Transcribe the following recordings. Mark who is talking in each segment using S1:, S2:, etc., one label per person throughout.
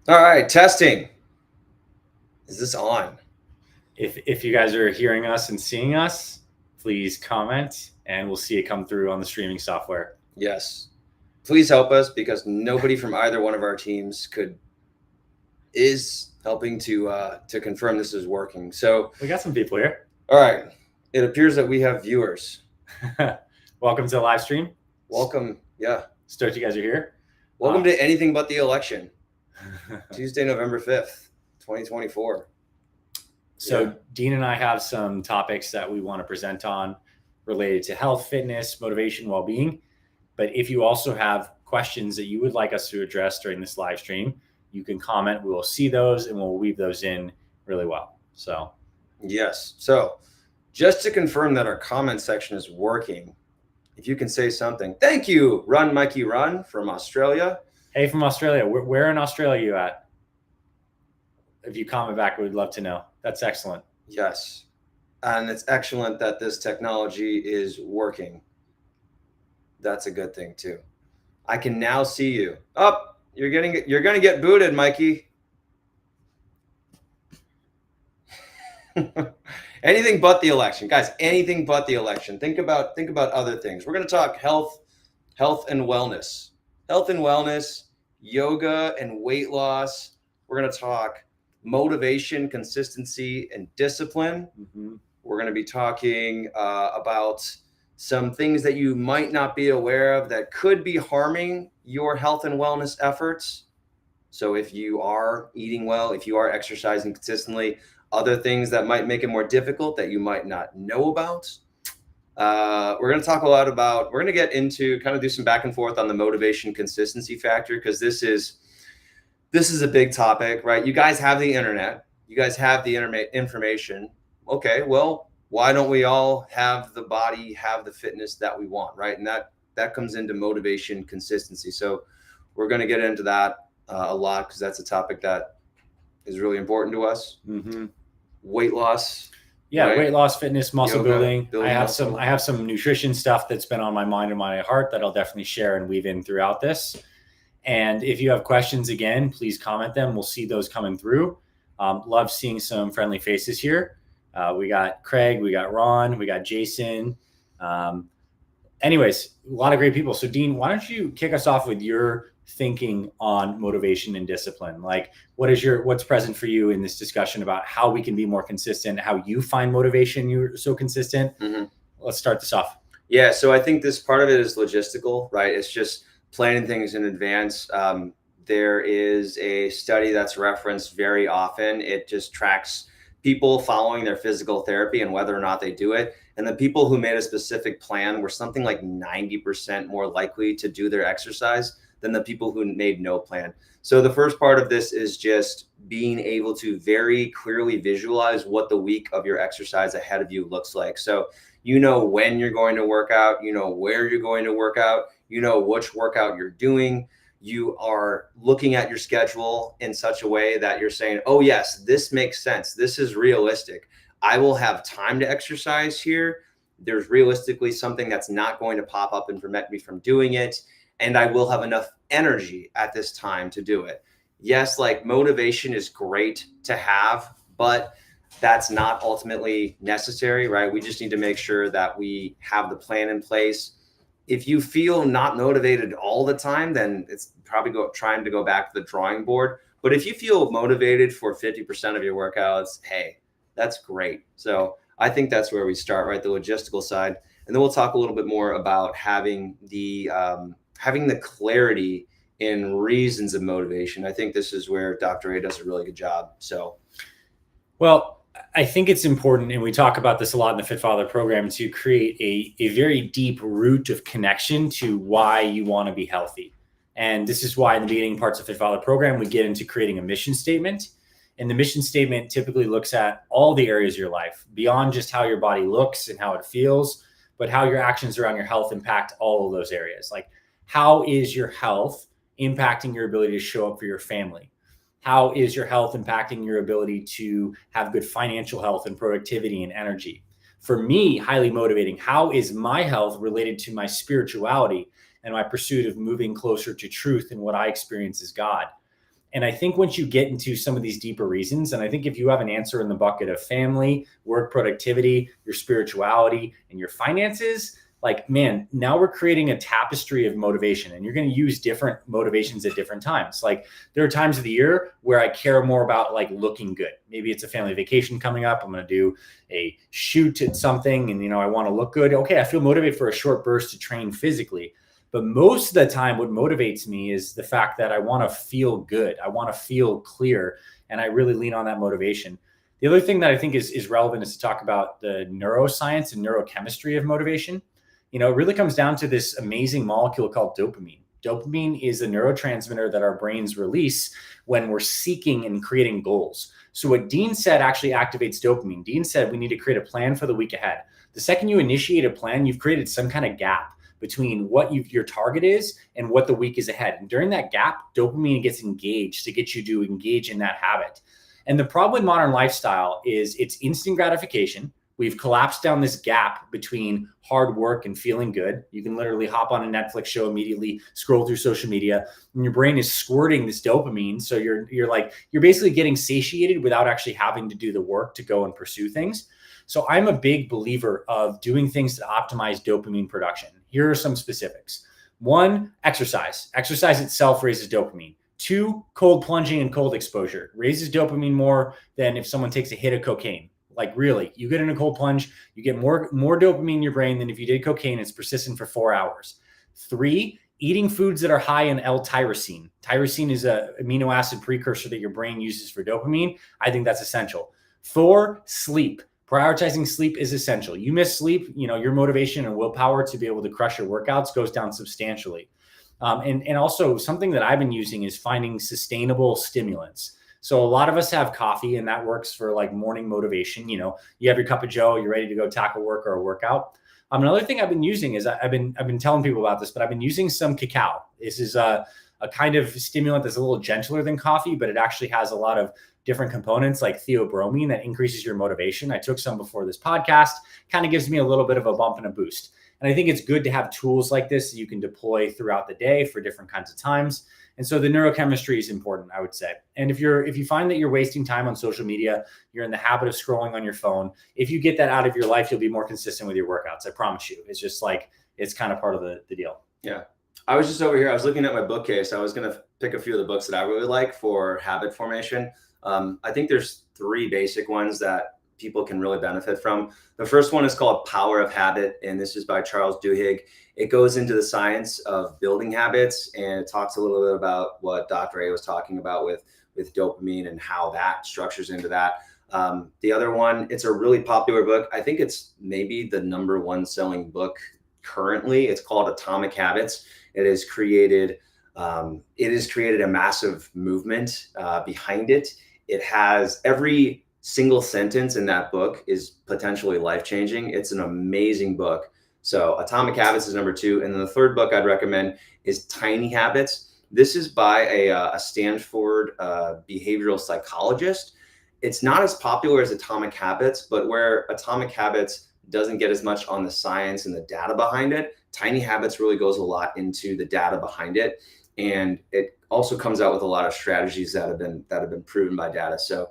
S1: All right, testing. Is this on?
S2: If you guys are hearing us and seeing us, please comment and we'll see it come through on the streaming software.
S1: Yes. Please help us because nobody from either one of our teams is helping to confirm this is working. So,
S2: We got some people here.
S1: all right. It appears that we have viewers.
S2: Welcome to the live stream.
S1: Welcome. Yeah.
S2: Stoked you guys are here.
S1: Welcome to Anything But the Election. Tuesday, November 5th, 2024.
S2: So Dean and I have some topics that we want to present on related to health, fitness, motivation, well-being. But if you also have questions that you would like us to address during this live stream, you can comment. We will see those and we'll weave those in really well. So,
S1: yes. So just to confirm that our comment section is working, if you can say something. Thank you, Run Mikey Run from Australia.
S2: Hey, from Australia. Where in Australia are you at? If you comment back, we'd love to know. That's excellent.
S1: Yes. And it's excellent that this technology is working. That's a good thing too. I can now see you. Oh, you're gonna get booted, Mikey. Anything but the election, guys. Anything but the election. Think about other things. We're gonna talk health and wellness, yoga and weight loss. We're gonna talk motivation, consistency, and discipline.
S2: Mm-hmm.
S1: We're going to be talking about some things that you might not be aware of that could be harming your health and wellness efforts. So if you are eating well, if you are exercising consistently, other things that might make it more difficult that you might not know about. We're going to talk a lot about, we're going to get into kind of do some back and forth on the motivation consistency factor, because this is a big topic, right? You guys have the internet. You guys have the internet information. Okay, well, why don't we all have the body, have the fitness that we want, right? And that comes into motivation consistency. So we're going to get into that a lot because that's a topic that is really important to us.
S2: Mm-hmm.
S1: Weight loss.
S2: Yeah, right? Weight loss, fitness, muscle building. I have
S1: muscle.
S2: some nutrition stuff that's been on my mind and my heart that I'll definitely share and weave in throughout this. And if you have questions, again, please comment them. We'll see those coming through. Love seeing some friendly faces here. We got Craig, we got Ron, we got Jason. Anyways, a lot of great people. So Dean, why don't you kick us off with your thinking on motivation and discipline? Like what's present for you in this discussion about how we can be more consistent, how you find motivation, you're so consistent.
S1: Mm-hmm.
S2: Let's start this off.
S1: Yeah. So I think this part of it is logistical, right? It's just planning things in advance. There is a study that's referenced very often. It just tracks people following their physical therapy and whether or not they do it. And the people who made a specific plan were something like 90% more likely to do their exercise than the people who made no plan. So the first part of this is just being able to very clearly visualize what the week of your exercise ahead of you looks like. So you know when you're going to work out, you know where you're going to work out, you know which workout you're doing. You are looking at your schedule in such a way that you're saying, oh yes, this makes sense. This is realistic. I will have time to exercise here. There's realistically something that's not going to pop up and prevent me from doing it. And I will have enough energy at this time to do it. Yes, like motivation is great to have, but that's not ultimately necessary, right? We just need to make sure that we have the plan in place. If you feel not motivated all the time, then it's probably trying to go back to the drawing board. But if you feel motivated for 50% of your workouts, hey, that's great. So I think that's where we start, right? The logistical side. And then we'll talk a little bit more about having the clarity in reasons of motivation. I think this is where Dr. A does a really good job. So,
S2: well, I think it's important, and we talk about this a lot in the Fit Father program, to create a very deep root of connection to why you want to be healthy. And this is why in the beginning parts of Fit Father program, we get into creating a mission statement. And the mission statement typically looks at all the areas of your life, beyond just how your body looks and how it feels, but how your actions around your health impact all of those areas. Like, how is your health impacting your ability to show up for your family? How is your health impacting your ability to have good financial health and productivity and energy? For me, highly motivating. How is my health related to my spirituality and my pursuit of moving closer to truth and what I experience as God? And I think once you get into some of these deeper reasons, and I think if you have an answer in the bucket of family, work productivity, your spirituality, and your finances, like, man, now we're creating a tapestry of motivation, and you're going to use different motivations at different times. Like, there are times of the year where I care more about like looking good. Maybe it's a family vacation coming up. I'm going to do a shoot at something and, I want to look good. Okay. I feel motivated for a short burst to train physically. But most of the time, what motivates me is the fact that I want to feel good. I want to feel clear. And I really lean on that motivation. The other thing that I think is relevant is to talk about the neuroscience and neurochemistry of motivation. It really comes down to this amazing molecule called dopamine. Dopamine is a neurotransmitter that our brains release when we're seeking and creating goals. So what Dean said actually activates dopamine. Dean said we need to create a plan for the week ahead. The second you initiate a plan, you've created some kind of gap between what your target is and what the week is ahead. And during that gap, dopamine gets engaged to get you to engage in that habit. And the problem with modern lifestyle is it's instant gratification. We've collapsed down this gap between hard work and feeling good. You can literally hop on a Netflix show immediately, scroll through social media, and your brain is squirting this dopamine. So you're basically getting satiated without actually having to do the work to go and pursue things. So I'm a big believer of doing things to optimize dopamine production. Here are some specifics. 1, exercise. Exercise itself raises dopamine. 2, cold plunging and cold exposure raises dopamine more than if someone takes a hit of cocaine. Like, really, you get in a cold plunge, you get more dopamine in your brain than if you did cocaine. It's persistent for 4 hours. 3, eating foods that are high in L-tyrosine. Tyrosine is an amino acid precursor that your brain uses for dopamine. I think that's essential. 4, sleep. Prioritizing sleep is essential. You miss sleep, your motivation and willpower to be able to crush your workouts goes down substantially. And also something that I've been using is finding sustainable stimulants. So a lot of us have coffee, and that works for like morning motivation. You have your cup of Joe, you're ready to go tackle work or a workout. Another thing I've been using is I've been telling people about this, but I've been using some cacao. This is a kind of stimulant that's a little gentler than coffee, but it actually has a lot of different components like theobromine that increases your motivation. I took some before this podcast, kind of gives me a little bit of a bump and a boost. And I think it's good to have tools like this that you can deploy throughout the day for different kinds of times. And so the neurochemistry is important, I would say. And if you find that you're wasting time on social media, you're in the habit of scrolling on your phone, if you get that out of your life, you'll be more consistent with your workouts. I promise you. It's just like, it's kind of part of the deal.
S1: Yeah. I was just over here. I was looking at my bookcase. I was going to pick a few of the books that I really like for habit formation. I think there's 3 basic ones that people can really benefit from. The first one is called Power of Habit, and this is by Charles Duhigg. It goes into the science of building habits, and it talks a little bit about what Dr. A was talking about with dopamine and how that structures into that. The other one, it's a really popular book. I think it's maybe the #1 selling book currently. It's called Atomic Habits. It has created a massive movement behind it. It has every single sentence in that book is potentially life-changing. It's an amazing book. So Atomic Habits is #2. And then the third book I'd recommend is Tiny Habits. This is by a Stanford behavioral psychologist. It's not as popular as Atomic Habits, but where Atomic Habits doesn't get as much on the science and the data behind it, Tiny Habits really goes a lot into the data behind it. And it also comes out with a lot of strategies that have been proven by data. So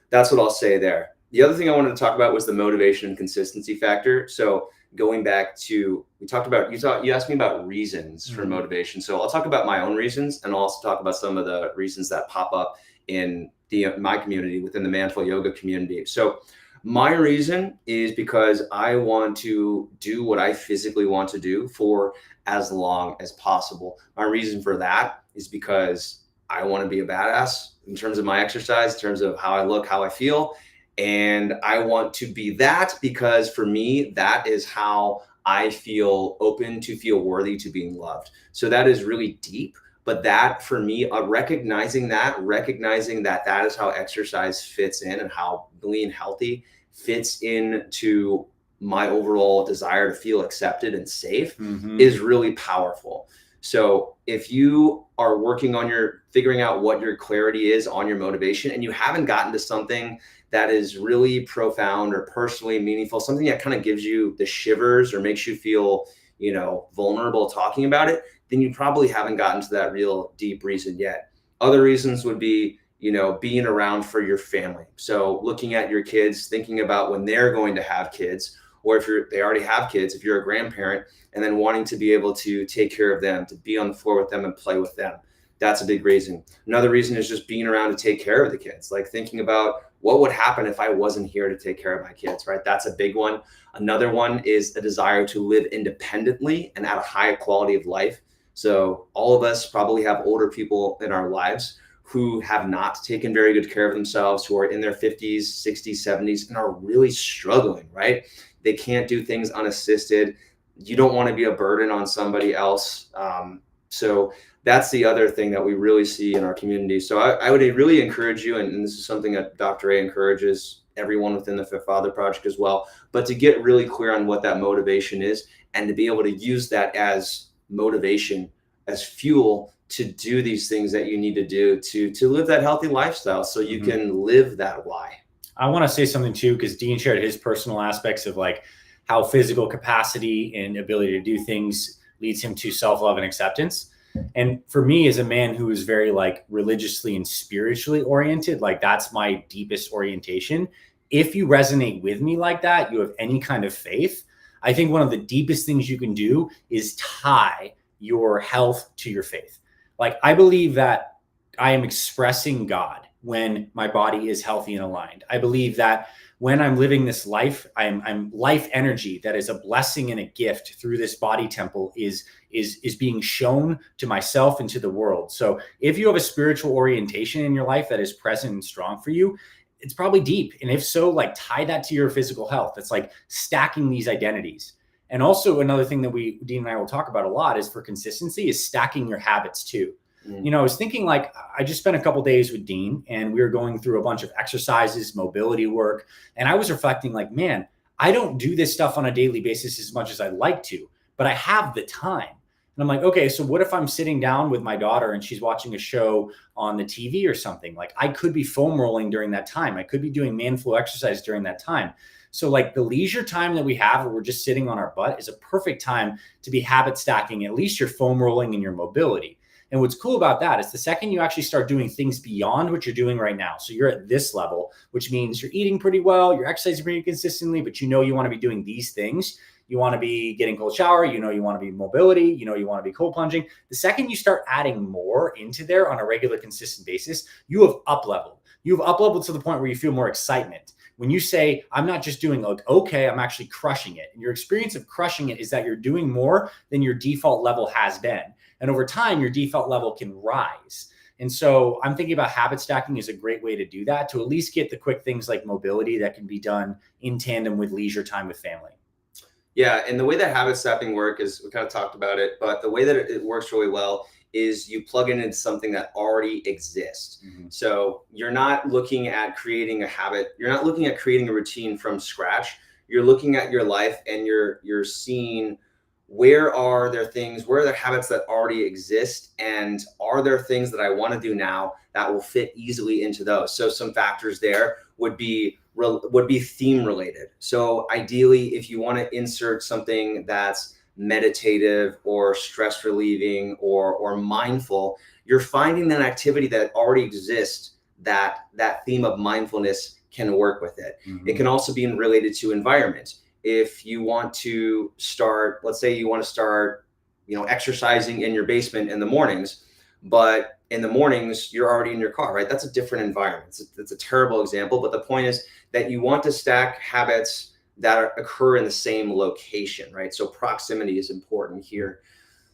S1: that's what I'll say there. The other thing I wanted to talk about was the motivation and consistency factor. So going back to, you asked me about reasons for motivation. So I'll talk about my own reasons, and I'll also talk about some of the reasons that pop up in my community, within the Mindful Yoga community. So my reason is because I want to do what I physically want to do for as long as possible. My reason for that is because I want to be a badass in terms of my exercise, in terms of how I look, how I feel. And I want to be that because for me, that is how I feel open to feel worthy to being loved. So that is really deep. But that for me, recognizing that that is how exercise fits in, and how being healthy fits into my overall desire to feel accepted and safe is really powerful. So if you are working on figuring out what your clarity is on your motivation, and you haven't gotten to something that is really profound or personally meaningful, something that kind of gives you the shivers or makes you feel, vulnerable talking about it, then you probably haven't gotten to that real deep reason yet. Other reasons would be, being around for your family. So looking at your kids, thinking about when they're going to have kids, or if they already have kids, if you're a grandparent, and then wanting to be able to take care of them, to be on the floor with them and play with them. That's a big reason. Another reason is just being around to take care of the kids, like thinking about what would happen if I wasn't here to take care of my kids, right? That's a big one. Another one is a desire to live independently and at a high quality of life. So all of us probably have older people in our lives who have not taken very good care of themselves, who are in their 50s, 60s, 70s, and are really struggling, right? They can't do things unassisted. You don't want to be a burden on somebody else. So that's the other thing that we really see in our community. So I would really encourage you, and this is something that Dr. A encourages everyone within the Fit Father Project as well, but to get really clear on what that motivation is and to be able to use that as motivation, as fuel to do these things that you need to do to live that healthy lifestyle so you can live that why.
S2: I want to say something too, because Dean shared his personal aspects of like how physical capacity and ability to do things leads him to self-love and acceptance. And for me, as a man who is very like religiously and spiritually oriented, like that's my deepest orientation. If you resonate with me like that, you have any kind of faith, I think one of the deepest things you can do is tie your health to your faith. Like I believe that I am expressing God when my body is healthy and aligned. I believe that when I'm living this life, I'm life energy that is a blessing and a gift through this body temple is being shown to myself and to the world. So if you have a spiritual orientation in your life that is present and strong for you, it's probably deep. And if so, like tie that to your physical health. It's like stacking these identities. And also another thing that Dean and I will talk about a lot is for consistency is stacking your habits too. I was thinking like, I just spent a couple of days with Dean and we were going through a bunch of exercises, mobility work. And I was reflecting like, man, I don't do this stuff on a daily basis as much as I'd like to, but I have the time. And I'm like, okay, so what if I'm sitting down with my daughter and she's watching a show on the TV or something? Like I could be foam rolling during that time. I could be doing man flow exercise during that time. So like the leisure time that we have where we're just sitting on our butt is a perfect time to be habit stacking, at least your foam rolling and your mobility. And what's cool about that is the second you actually start doing things beyond what you're doing right now. So you're at this level, which means you're eating pretty well, you're exercising pretty consistently, but you want to be doing these things. You want to be getting cold shower, you want to be mobility, you want to be cold plunging. The second you start adding more into there on a regular, consistent basis, you have up leveled. You've up leveled to the point where you feel more excitement. When you say, I'm not just doing like, okay, I'm actually crushing it. And your experience of crushing it is that you're doing more than your default level has been. And over time, your default level can rise. And so I'm thinking about habit stacking is a great way to do that, to at least get the quick things like mobility that can be done in tandem with leisure time with family.
S1: Yeah. And the way that habit stacking work is, we kind of talked about it, but the way that it works really well is you plug it into something that already exists. So you're not looking at creating a habit. You're not looking at creating a routine from scratch. You're looking at your life and you're seeing where are there habits that already exist, and are there things that I want to do now that will fit easily into those? So some factors there would be theme related. So ideally, if you want to insert something that's meditative or stress relieving or mindful, you're finding that activity that already exists, that theme of mindfulness can work with it. It can also be related to environment. If you want to start, let's say you want to start, exercising in your basement in the mornings, but in the mornings you're already in your car, right? That's a different environment. It's a terrible example, but the point is that you want to stack habits that occur in the same location, right? So proximity is important here.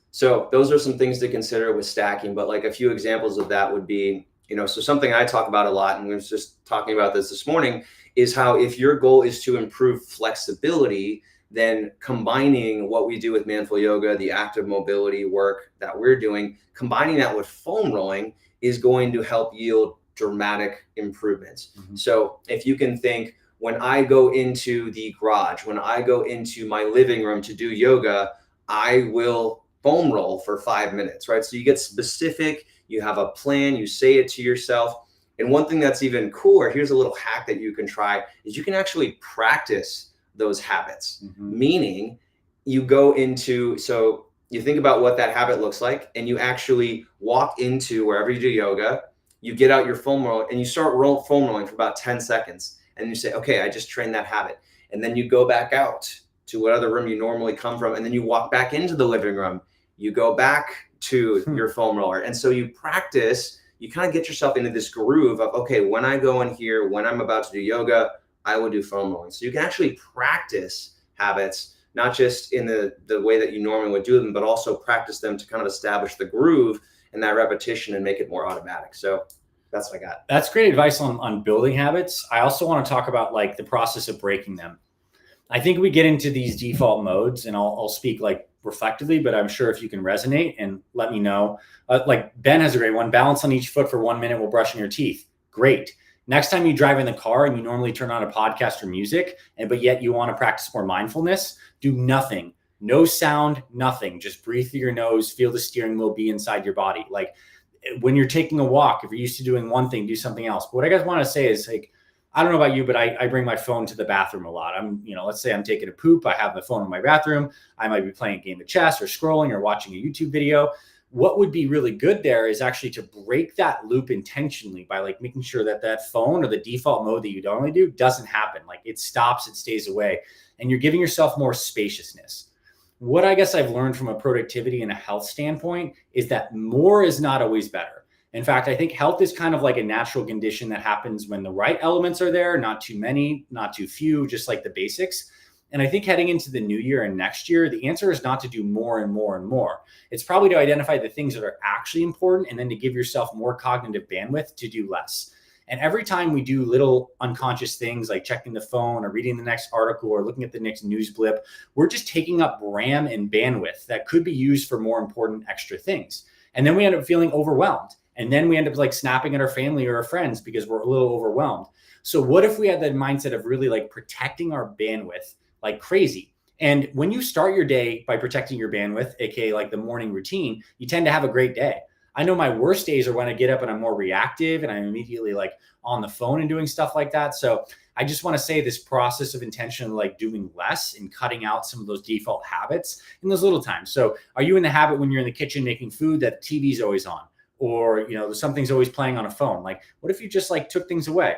S1: So those are some things to consider with stacking, but like a few examples of that would be, so something I talk about a lot, and we were just talking about this morning, is how if your goal is to improve flexibility, then combining what we do with Manful Yoga, the active mobility work that we're doing, combining that with foam rolling is going to help yield dramatic improvements. So if you can think, when I go into the garage, when I go into my living room to do yoga, I will foam roll for 5 minutes, right? So you get specific, you have a plan, you say it to yourself. And one thing that's even cooler, here's a little hack that you can try, is you can actually practice those habits. Meaning you go into, so you think about what that habit looks like, and you actually walk into wherever you do yoga, you get out your foam roller and you start foam rolling for about 10 seconds. And you say, okay, I just trained that habit. And then you go back out to what other room you normally come from. And then you walk back into the living room. You go back to your foam roller. And so you practice, you kind of get yourself into this groove of, okay, when I go in here, when I'm about to do yoga, I will do foam rolling. So you can actually practice habits, not just in the way that you normally would do them, but also practice them to kind of establish the groove and that repetition and make it more automatic. So that's what I got.
S2: That's great advice on building habits. I also want to talk about like the process of breaking them. I think we get into these default modes, and I'll speak like reflectively, but I'm sure if you can resonate and let me know. Like Ben has a great one: balance on each foot for 1 minute while brushing your teeth. Great. Next time you drive in the car and you normally turn on a podcast or music, but yet you want to practice more mindfulness, do nothing. No sound, nothing. Just breathe through your nose, feel the steering wheel be inside your body. Like when you're taking a walk, if you're used to doing one thing, do something else. But what I guys want to say is, like, I don't know about you, but I bring my phone to the bathroom a lot. Let's say I'm taking a poop. I have the phone in my bathroom. I might be playing a game of chess or scrolling or watching a YouTube video. What would be really good there is actually to break that loop intentionally by like making sure that phone or the default mode that you normally do doesn't happen. Like it stops, it stays away, and you're giving yourself more spaciousness. What I guess I've learned from a productivity and a health standpoint is that more is not always better. In fact, I think health is kind of like a natural condition that happens when the right elements are there, not too many, not too few, just like the basics. And I think heading into the new year and next year, the answer is not to do more and more and more. It's probably to identify the things that are actually important and then to give yourself more cognitive bandwidth to do less. And every time we do little unconscious things like checking the phone or reading the next article or looking at the next news blip, we're just taking up RAM and bandwidth that could be used for more important extra things. And then we end up feeling overwhelmed. And then we end up like snapping at our family or our friends because we're a little overwhelmed. So what if we had that mindset of really like protecting our bandwidth like crazy? And when you start your day by protecting your bandwidth, aka like the morning routine, you tend to have a great day. I know my worst days are when I get up and I'm more reactive and I'm immediately like on the phone and doing stuff like that. So I just want to say this process of intentionally like doing less and cutting out some of those default habits in those little times. So are you in the habit when you're in the kitchen making food that the TV's always on, or, something's always playing on a phone? Like, what if you just like took things away?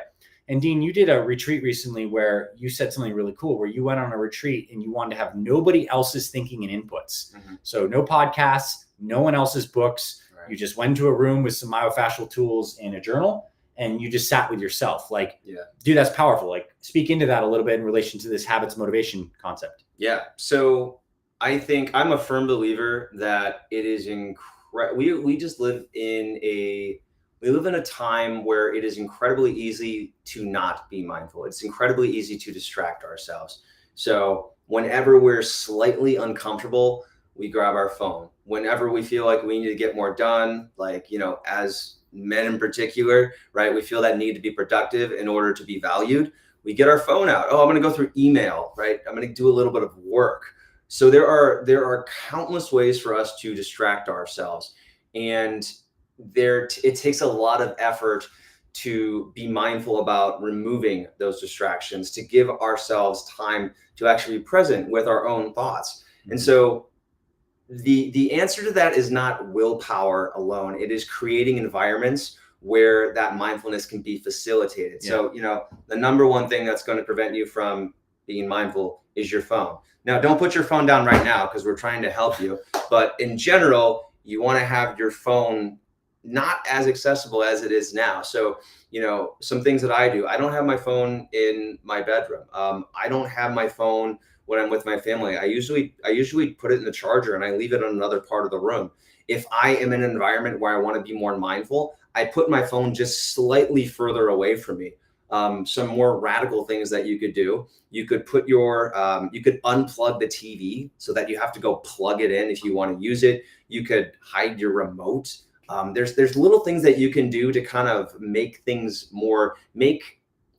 S2: And Dean, you did a retreat recently where you said something really cool, where you went on a retreat and you wanted to have nobody else's thinking and inputs. Mm-hmm. So no podcasts, no one else's books. Right. You just went to a room with some myofascial tools and a journal, and you just sat with yourself. Like, dude, that's powerful. Like, speak into that a little bit in relation to this habits motivation concept.
S1: Yeah. So I think I'm a firm believer that it is incredible. We just live in a time where it is incredibly easy to not be mindful. It's incredibly easy to distract ourselves. So whenever we're slightly uncomfortable, we grab our phone. Whenever we feel like we need to get more done, like, as men in particular, right? We feel that need to be productive in order to be valued. We get our phone out. Oh, I'm going to go through email, right? I'm going to do a little bit of work. So there are countless ways for us to distract ourselves. And it takes a lot of effort to be mindful about removing those distractions, to give ourselves time to actually be present with our own thoughts. Mm-hmm. And so the answer to that is not willpower alone. It is creating environments where that mindfulness can be facilitated. Yeah. So, the number one thing that's going to prevent you from being mindful is your phone. Now, don't put your phone down right now because we're trying to help you. But in general, you want to have your phone not as accessible as it is now. So, some things that I do, I don't have my phone in my bedroom. I don't have my phone when I'm with my family. I usually put it in the charger and I leave it on another part of the room. If I am in an environment where I want to be more mindful, I put my phone just slightly further away from me. Some more radical things that you could do. You could put you could unplug the TV so that you have to go plug it in if you want to use it. You could hide your remote. There's little things that you can do to kind of make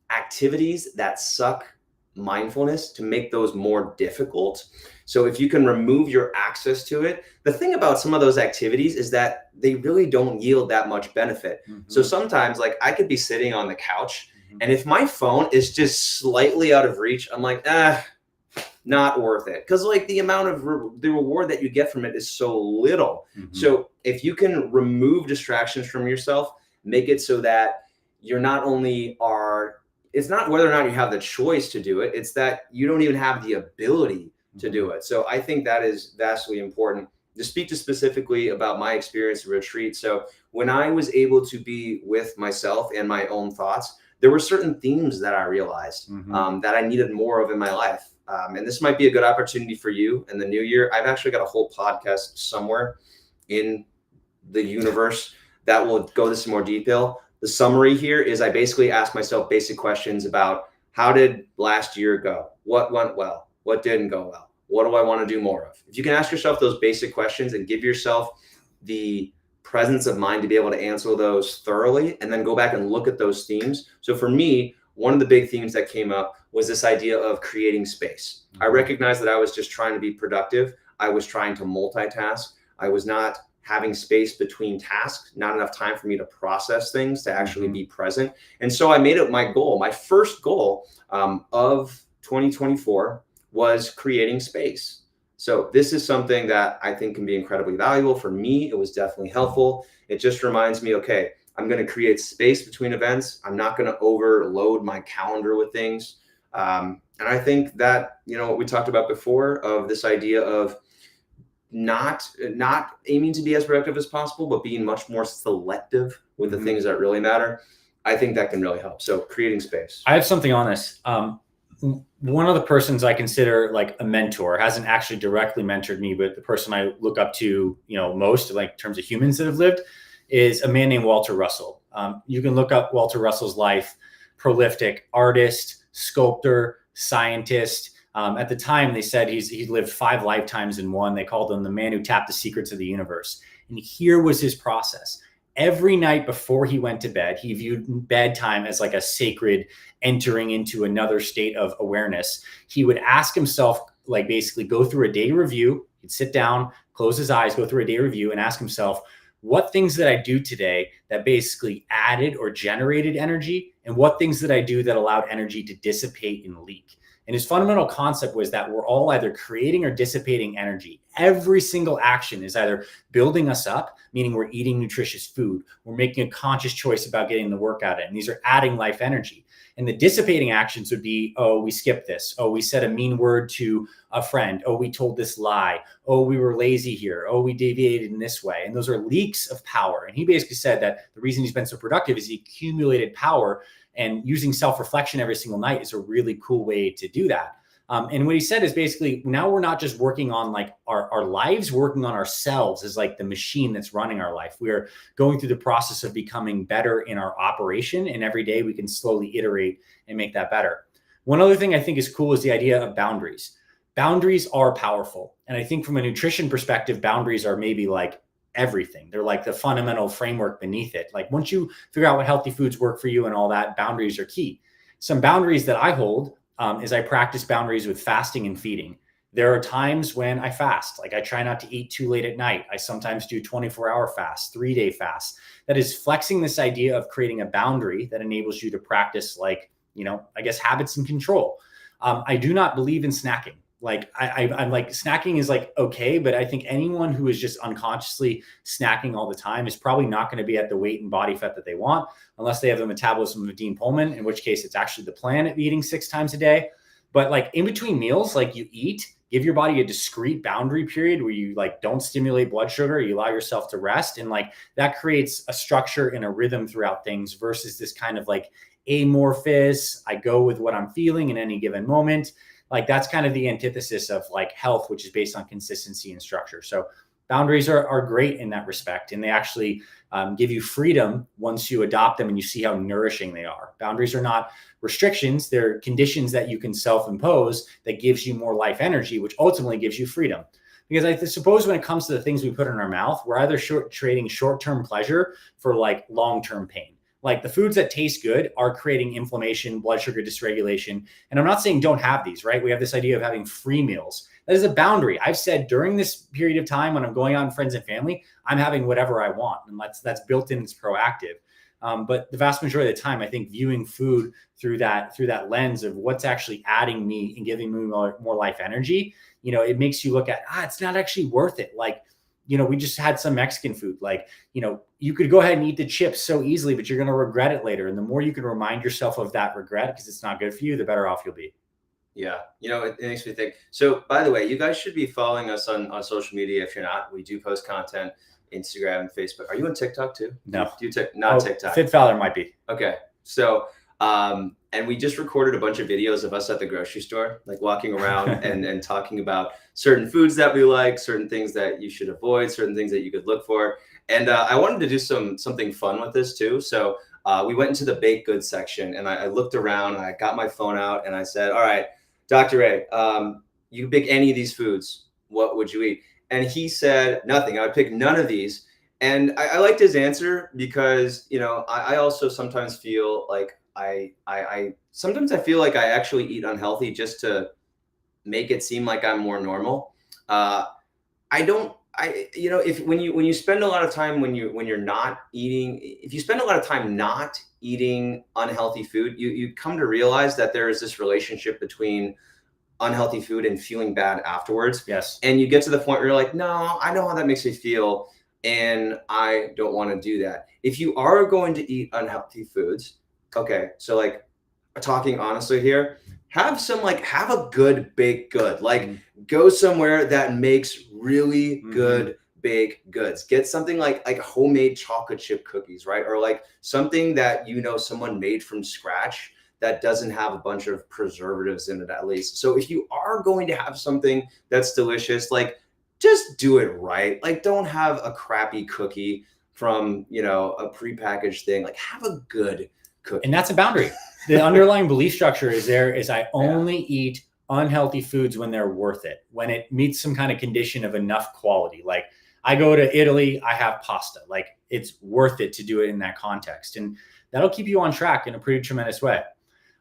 S1: activities that suck mindfulness, to make those more difficult. So if you can remove your access to it, the thing about some of those activities is that they really don't yield that much benefit. Mm-hmm. So sometimes, like, I could be sitting on the couch, mm-hmm. and if my phone is just slightly out of reach, I'm like, not worth it. Because like the amount of the reward that you get from it is so little. So if you can remove distractions from yourself, make it so that you're not only it's not whether or not you have the choice to do it, it's that you don't even have the ability to do it. So I think that is vastly important. To speak to specifically about my experience at retreat. So when I was able to be with myself and my own thoughts, there were certain themes that I realized that I needed more of in my life. And this might be a good opportunity for you in the new year. I've actually got a whole podcast somewhere in the universe that will go into some more detail. The summary here is I basically asked myself basic questions about how did last year go? What went well? What didn't go well? What do I want to do more of? If you can ask yourself those basic questions and give yourself the presence of mind to be able to answer those thoroughly, and then go back and look at those themes. So for me, one of the big themes that came up was this idea of creating space. I recognized that I was just trying to be productive. I was trying to multitask. I was not having space between tasks, not enough time for me to process things, to actually be present. And so I made it my goal. My first goal of 2024 was creating space. So this is something that I think can be incredibly valuable. For me, it was definitely helpful. It just reminds me, okay, I'm going to create space between events. I'm not going to overload my calendar with things. And I think that, what we talked about before of this idea of not aiming to be as productive as possible, but being much more selective with the things that really matter. I think that can really help. So creating space.
S2: I have something on this. One of the persons I consider like a mentor, hasn't actually directly mentored me, but the person I look up to, most like in terms of humans that have lived, is a man named Walter Russell. You can look up Walter Russell's life. Prolific artist, sculptor, scientist. At the time, they said he lived 5 lifetimes in one. They called him the man who tapped the secrets of the universe. And here was his process. Every night before he went to bed, he viewed bedtime as like a sacred entering into another state of awareness. He would ask himself, like basically go through a day review. He'd sit down, close his eyes, go through a day review and ask himself, what things did I do today that basically added or generated energy? And what things did I do that allowed energy to dissipate and leak? And his fundamental concept was that we're all either creating or dissipating energy. Every single action is either building us up, meaning we're eating nutritious food, we're making a conscious choice about getting the workout in. These are adding life energy. And the dissipating actions would be, oh, we skipped this. Oh, we said a mean word to a friend. Oh, we told this lie. Oh, we were lazy here. Oh, we deviated in this way. And those are leaks of power. And he basically said that the reason he's been so productive is he accumulated power, and using self-reflection every single night is a really cool way to do that. And what he said is basically, now we're not just working on like our lives, working on ourselves as like the machine that's running our life. We're going through the process of becoming better in our operation. And every day we can slowly iterate and make that better. One other thing I think is cool is the idea of boundaries. Boundaries are powerful. And I think from a nutrition perspective, boundaries are maybe like everything. They're like the fundamental framework beneath it. Like once you figure out what healthy foods work for you and all that, boundaries are key. Some boundaries that I hold is I practice boundaries with fasting and feeding. There are times when I fast. Like I try not to eat too late at night. I sometimes do 24-hour fasts, 3-day fasts. That is flexing this idea of creating a boundary that enables you to practice like, I guess habits and control. I do not believe in snacking. Like I'm like snacking is like, okay, but I think anyone who is just unconsciously snacking all the time is probably not going to be at the weight and body fat that they want unless they have the metabolism of Dean Pullman, in which case it's actually the plan of eating 6 times a day. But like in between meals, like you eat, give your body a discrete boundary period where you like don't stimulate blood sugar, you allow yourself to rest. And like that creates a structure and a rhythm throughout things versus this kind of like amorphous, I go with what I'm feeling in any given moment. Like that's kind of the antithesis of like health, which is based on consistency and structure. So boundaries are great in that respect. And they actually give you freedom once you adopt them and you see how nourishing they are. Boundaries are not restrictions. They're conditions that you can self-impose that gives you more life energy, which ultimately gives you freedom. Because I suppose when it comes to the things we put in our mouth, we're either trading short-term pleasure for like long-term pain. Like the foods that taste good are creating inflammation, blood sugar dysregulation. And I'm not saying don't have these, right? We have this idea of having free meals. That is a boundary. I've said during this period of time when I'm going out with friends and family, I'm having whatever I want. And that's built in, it's proactive. But the vast majority of the time, I think viewing food through that lens of what's actually adding me and giving me more life energy, it makes you look at, it's not actually worth it. Like, we just had some Mexican food. Like, you could go ahead and eat the chips so easily, but you're going to regret it later. And the more you can remind yourself of that regret, because it's not good for you, the better off you'll be.
S1: Yeah. It makes me think. So, by the way, you guys should be following us on social media. If you're not, we do post content, Instagram, Facebook. Are you on TikTok too?
S2: No.
S1: Not TikTok.
S2: Fit Father might be.
S1: Okay. So, and we just recorded a bunch of videos of us at the grocery store, like walking around and talking about certain foods that we like, certain things that you should avoid, certain things that you could look for. And I wanted to do something fun with this too. So we went into the baked goods section, and I looked around, and I got my phone out, and I said, all right, Dr. A, you could pick any of these foods. What would you eat? And he said, nothing. I would pick none of these. And I liked his answer because, I also sometimes feel like sometimes I feel like I actually eat unhealthy just to make it seem like I'm more normal. When you spend a lot of time when you're not eating, if you spend a lot of time not eating unhealthy food, you come to realize that there is this relationship between unhealthy food and feeling bad afterwards.
S2: Yes.
S1: And you get to the point where you're like, no, I know how that makes me feel, and I don't want to do that. If you are going to eat unhealthy foods, okay, so like talking honestly here, have a good baked good. Like go somewhere that makes really good baked goods. Get something like homemade chocolate chip cookies, right? Or like something that someone made from scratch that doesn't have a bunch of preservatives in it, at least. So if you are going to have something that's delicious, like just do it right. Like don't have a crappy cookie from a prepackaged thing. Like have a good cookie.
S2: And that's a boundary. The underlying belief structure is I only eat unhealthy foods when they're worth it, when it meets some kind of condition of enough quality. Like I go to Italy, I have pasta. Like it's worth it to do it in that context. And that'll keep you on track in a pretty tremendous way.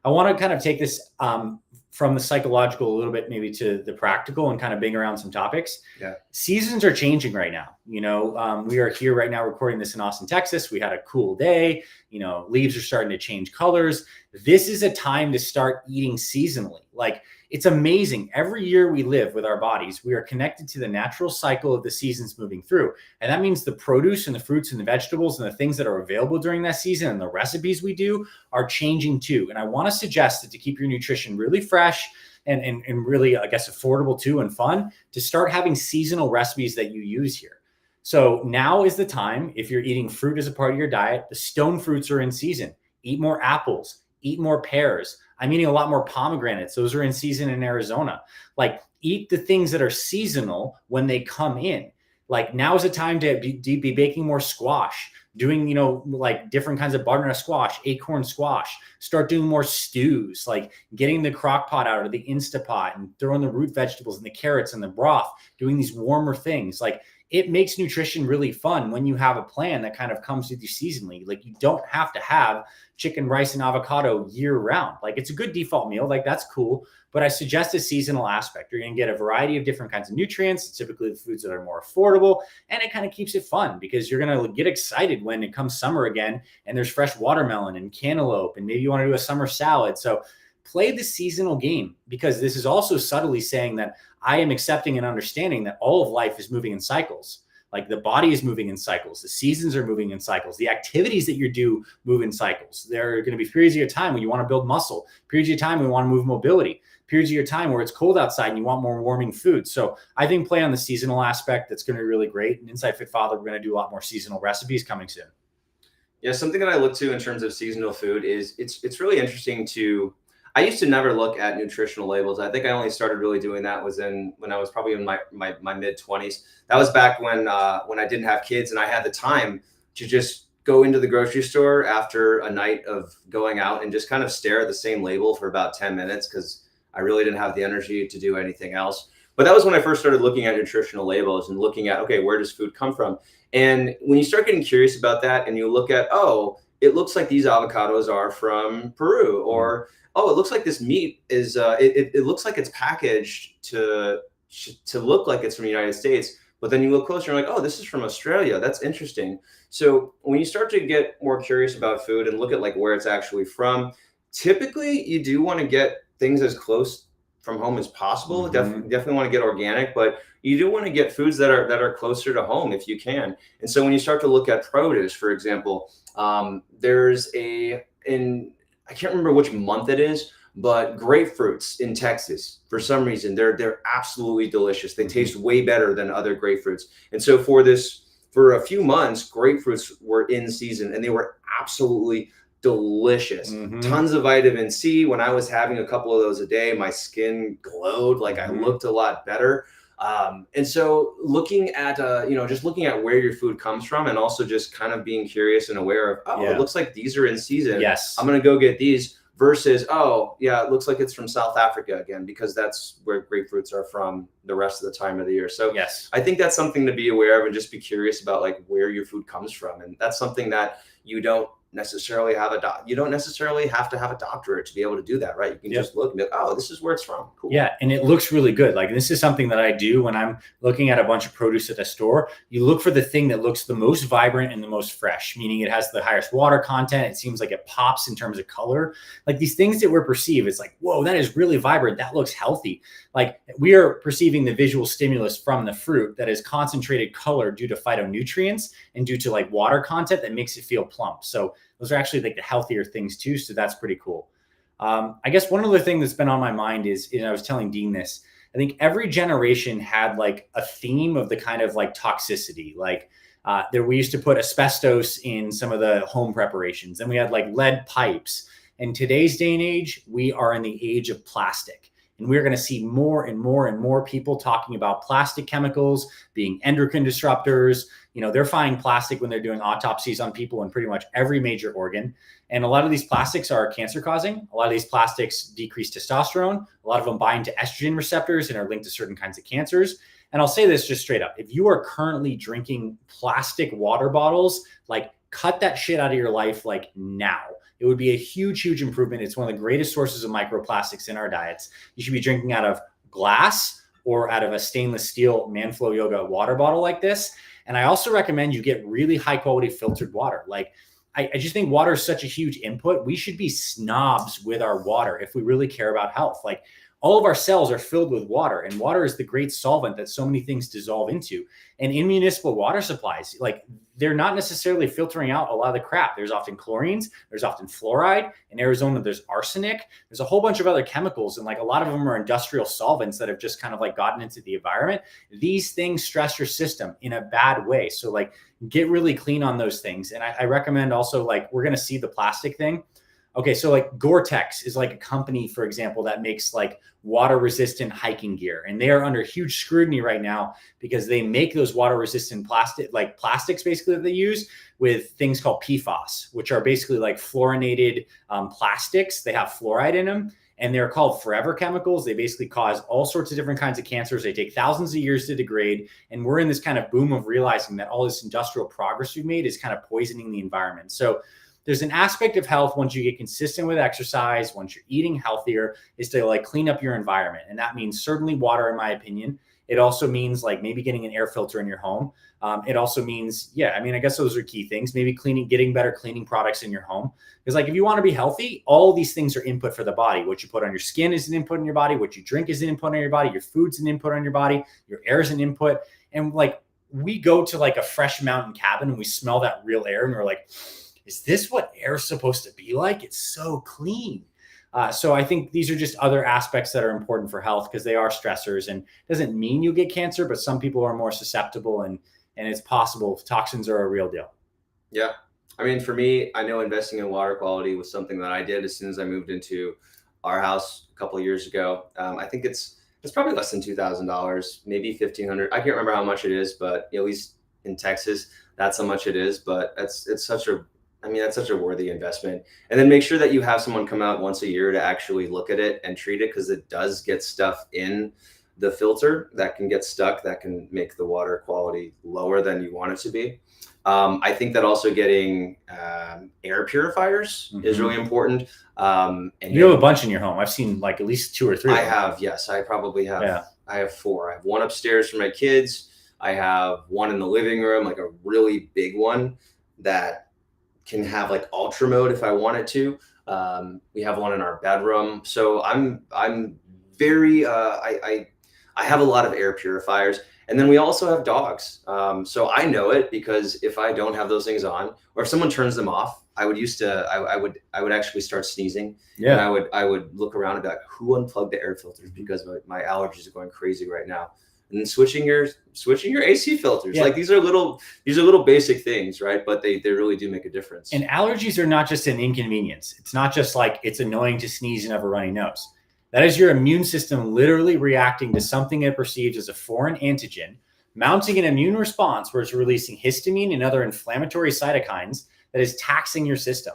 S2: I want to kind of take this from the psychological a little bit maybe to the practical and kind of bang around some topics.
S1: Yeah.
S2: Seasons are changing right now. We are here right now recording this in Austin, Texas. We had a cool day. Leaves are starting to change colors. This is a time to start eating seasonally. Like it's amazing. Every year we live with our bodies, we are connected to the natural cycle of the seasons moving through. And that means the produce and the fruits and the vegetables and the things that are available during that season and the recipes we do are changing too. And I want to suggest that to keep your nutrition really fresh and really, I guess, affordable too and fun, to start having seasonal recipes that you use here. So now is the time, if you're eating fruit as a part of your diet, the stone fruits are in season. Eat more apples, eat more pears. I'm eating a lot more pomegranates. Those are in season in Arizona. Like eat the things that are seasonal when they come in. Like now is the time to be baking more squash, doing, like different kinds of butternut squash, acorn squash, start doing more stews, like getting the crock pot out or the Instapot and throwing the root vegetables and the carrots and the broth, doing these warmer things. Like it makes nutrition really fun when you have a plan that kind of comes with you seasonally. Like you don't have to have chicken, rice, and avocado year round. Like it's a good default meal. Like that's cool. But I suggest a seasonal aspect. You're going to get a variety of different kinds of nutrients, typically the foods that are more affordable. And it kind of keeps it fun because you're going to get excited when it comes summer again and there's fresh watermelon and cantaloupe and maybe you want to do a summer salad. So play the seasonal game, because this is also subtly saying that I am accepting and understanding that all of life is moving in cycles. Like the body is moving in cycles. The seasons are moving in cycles. The activities that you do move in cycles. There are going to be periods of your time when you want to build muscle, periods of your time when you want to move mobility, periods of your time where it's cold outside and you want more warming food. So I think play on the seasonal aspect. That's going to be really great. And Inside Fit Father, we're going to do a lot more seasonal recipes coming soon.
S1: Yeah, something that I look to in terms of seasonal food is it's really interesting to. I used to never look at nutritional labels. I think I only started really doing that when I was probably in my mid 20s. That was back when I didn't have kids and I had the time to just go into the grocery store after a night of going out and just kind of stare at the same label for about 10 minutes because I really didn't have the energy to do anything else. But that was when I first started looking at nutritional labels and looking at, okay, where does food come from? And when you start getting curious about that and you look at, oh, it looks like these avocados are from Peru, or oh, it looks like this meat is, it looks like it's packaged to look like it's from the United States, but then you look closer and you're like, oh, this is from Australia. That's interesting. So when you start to get more curious about food and look at like where it's actually from, typically you do want to get things as close from home as possible. Definitely want to get organic, but you do want to get foods that are closer to home if you can. And so when you start to look at produce, for example, there's I can't remember which month it is, but grapefruits in Texas, for some reason, they're absolutely delicious. They taste way better than other grapefruits. And so for a few months, grapefruits were in season and they were absolutely delicious. Tons of vitamin C. When I was having a couple of those a day, my skin glowed, like I looked a lot better. And so looking at, just looking at where your food comes from and also just kind of being curious and aware of, it looks like these are in season.
S2: Yes.
S1: I'm going to go get these versus, oh yeah, it looks like it's from South Africa again, because that's where grapefruits are from the rest of the time of the year. So
S2: yes,
S1: I think that's something to be aware of and just be curious about like where your food comes from. And that's something that you don't necessarily have you don't necessarily have to have a doctorate to be able to do that, right? You can just look and be like, oh, this is where it's from. Cool.
S2: Yeah, and it looks really good. Like this is something that I do when I'm looking at a bunch of produce at the store. You look for the thing that looks the most vibrant and the most fresh, meaning it has the highest water content. It seems like it pops in terms of color. Like these things that we're perceived, it's like, whoa, that is really vibrant. That looks healthy. Like we are perceiving the visual stimulus from the fruit that is concentrated color due to phytonutrients and due to like water content that makes it feel plump. So those are actually like the healthier things too. So that's pretty cool. I guess one other thing that's been on my mind is, I was telling Dean this, I think every generation had like a theme of the kind of like toxicity, like we used to put asbestos in some of the home preparations, and we had like lead pipes. In today's day and age, we are in the age of plastic. And we're going to see more and more and more people talking about plastic chemicals being endocrine disruptors. They're finding plastic when they're doing autopsies on people in pretty much every major organ. And a lot of these plastics are cancer causing. A lot of these plastics decrease testosterone. A lot of them bind to estrogen receptors and are linked to certain kinds of cancers. And I'll say this just straight up. If you are currently drinking plastic water bottles, like cut that shit out of your life like now. It would be a huge, huge improvement. It's one of the greatest sources of microplastics in our diets. You should be drinking out of glass or out of a stainless steel Manflow Yoga water bottle like this. And I also recommend you get really high quality filtered water. Like I just think water is such a huge input. We should be snobs with our water if we really care about health. Like all of our cells are filled with water, and water is the great solvent that so many things dissolve into. And in municipal water supplies, like they're not necessarily filtering out a lot of the crap. There's often chlorines, there's often fluoride. In Arizona, there's arsenic. There's a whole bunch of other chemicals, and like a lot of them are industrial solvents that have just kind of like gotten into the environment. These things stress your system in a bad way. So like get really clean on those things. And I recommend also, like, we're going to see the plastic thing. Okay, so like Gore-Tex is like a company, for example, that makes like water resistant hiking gear. And they are under huge scrutiny right now because they make those water resistant plastics basically that they use with things called PFAS, which are basically like fluorinated plastics. They have fluoride in them, and they're called forever chemicals. They basically cause all sorts of different kinds of cancers. They take thousands of years to degrade. And we're in this kind of boom of realizing that all this industrial progress we've made is kind of poisoning the environment. So there's an aspect of health once you get consistent with exercise, once you're eating healthier, is to like clean up your environment. And that means certainly water, in my opinion. It also means like maybe getting an air filter in your home. It also means, I guess those are key things. Maybe getting better cleaning products in your home. Because like if you want to be healthy, all these things are input for the body. What you put on your skin is an input in your body. What you drink is an input on your body. Your food's an input on your body. Your air is an input. And like we go to like a fresh mountain cabin and we smell that real air and we're like, is this what air is supposed to be like? It's so clean. So I think these are just other aspects that are important for health because they are stressors, and it doesn't mean you get cancer, but some people are more susceptible, and it's possible toxins are a real deal.
S1: Yeah. I mean, for me, I know investing in water quality was something that I did as soon as I moved into our house a couple of years ago. I think it's probably less than $2,000, maybe $1,500. I can't remember how much it is, but at least in Texas, that's how much it is. But that's such a worthy investment. And then make sure that you have someone come out once a year to actually look at it and treat it, because it does get stuff in the filter that can get stuck, that can make the water quality lower than you want it to be. I think that also getting air purifiers is really important. And
S2: you have a bunch in your home. I've seen like at least 2 or 3.
S1: I have, yes, I probably have.
S2: Yeah.
S1: I have 4. I have one upstairs for my kids. I have one in the living room, like a really big one that can have like ultra mode if I wanted to. We have one in our bedroom. So I'm very I have a lot of air purifiers. And then we also have dogs. So I know it because if I don't have those things on, or if someone turns them off, I would actually start sneezing. And I would look around and be like, who unplugged the air filters, because my allergies are going crazy right now. And then switching your AC filters. Like these are little basic things, right? But they really do make a difference.
S2: And allergies are not just an inconvenience. It's not just like it's annoying to sneeze and have a runny nose. That is your immune system literally reacting to something it perceives as a foreign antigen, mounting an immune response where it's releasing histamine and other inflammatory cytokines that is taxing your system.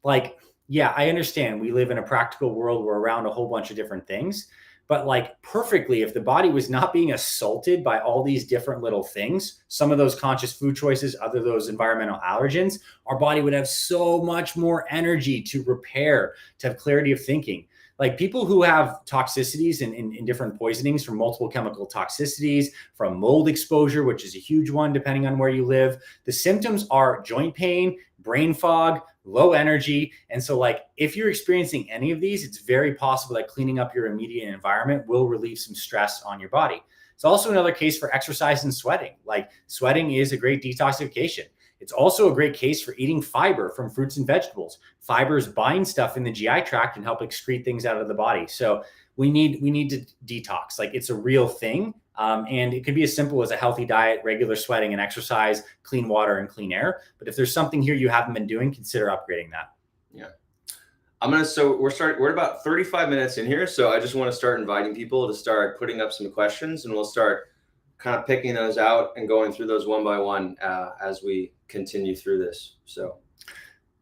S2: Like, yeah, I understand we live in a practical world. We're around a whole bunch of different things, but like perfectly, if the body was not being assaulted by all these different little things, some of those conscious food choices, other those environmental allergens, our body would have so much more energy to repair, to have clarity of thinking. Like people who have toxicities and different poisonings from multiple chemical toxicities, from mold exposure, which is a huge one depending on where you live, the symptoms are joint pain, brain fog, low energy. And so like if you're experiencing any of these, it's very possible that cleaning up your immediate environment will relieve some stress on your body. It's also another case for exercise and sweating. Like sweating is a great detoxification. It's also a great case for eating fiber from fruits and vegetables. Fibers bind stuff in the GI tract and help excrete things out of the body. So we need to detox. Like it's a real thing. And it could be as simple as a healthy diet, regular sweating and exercise, clean water and clean air. But if there's something here you haven't been doing, consider upgrading that.
S1: Yeah. So we're about 35 minutes in here. So I just want to start inviting people to start putting up some questions, and we'll start kind of picking those out and going through those one by one as we continue through this. So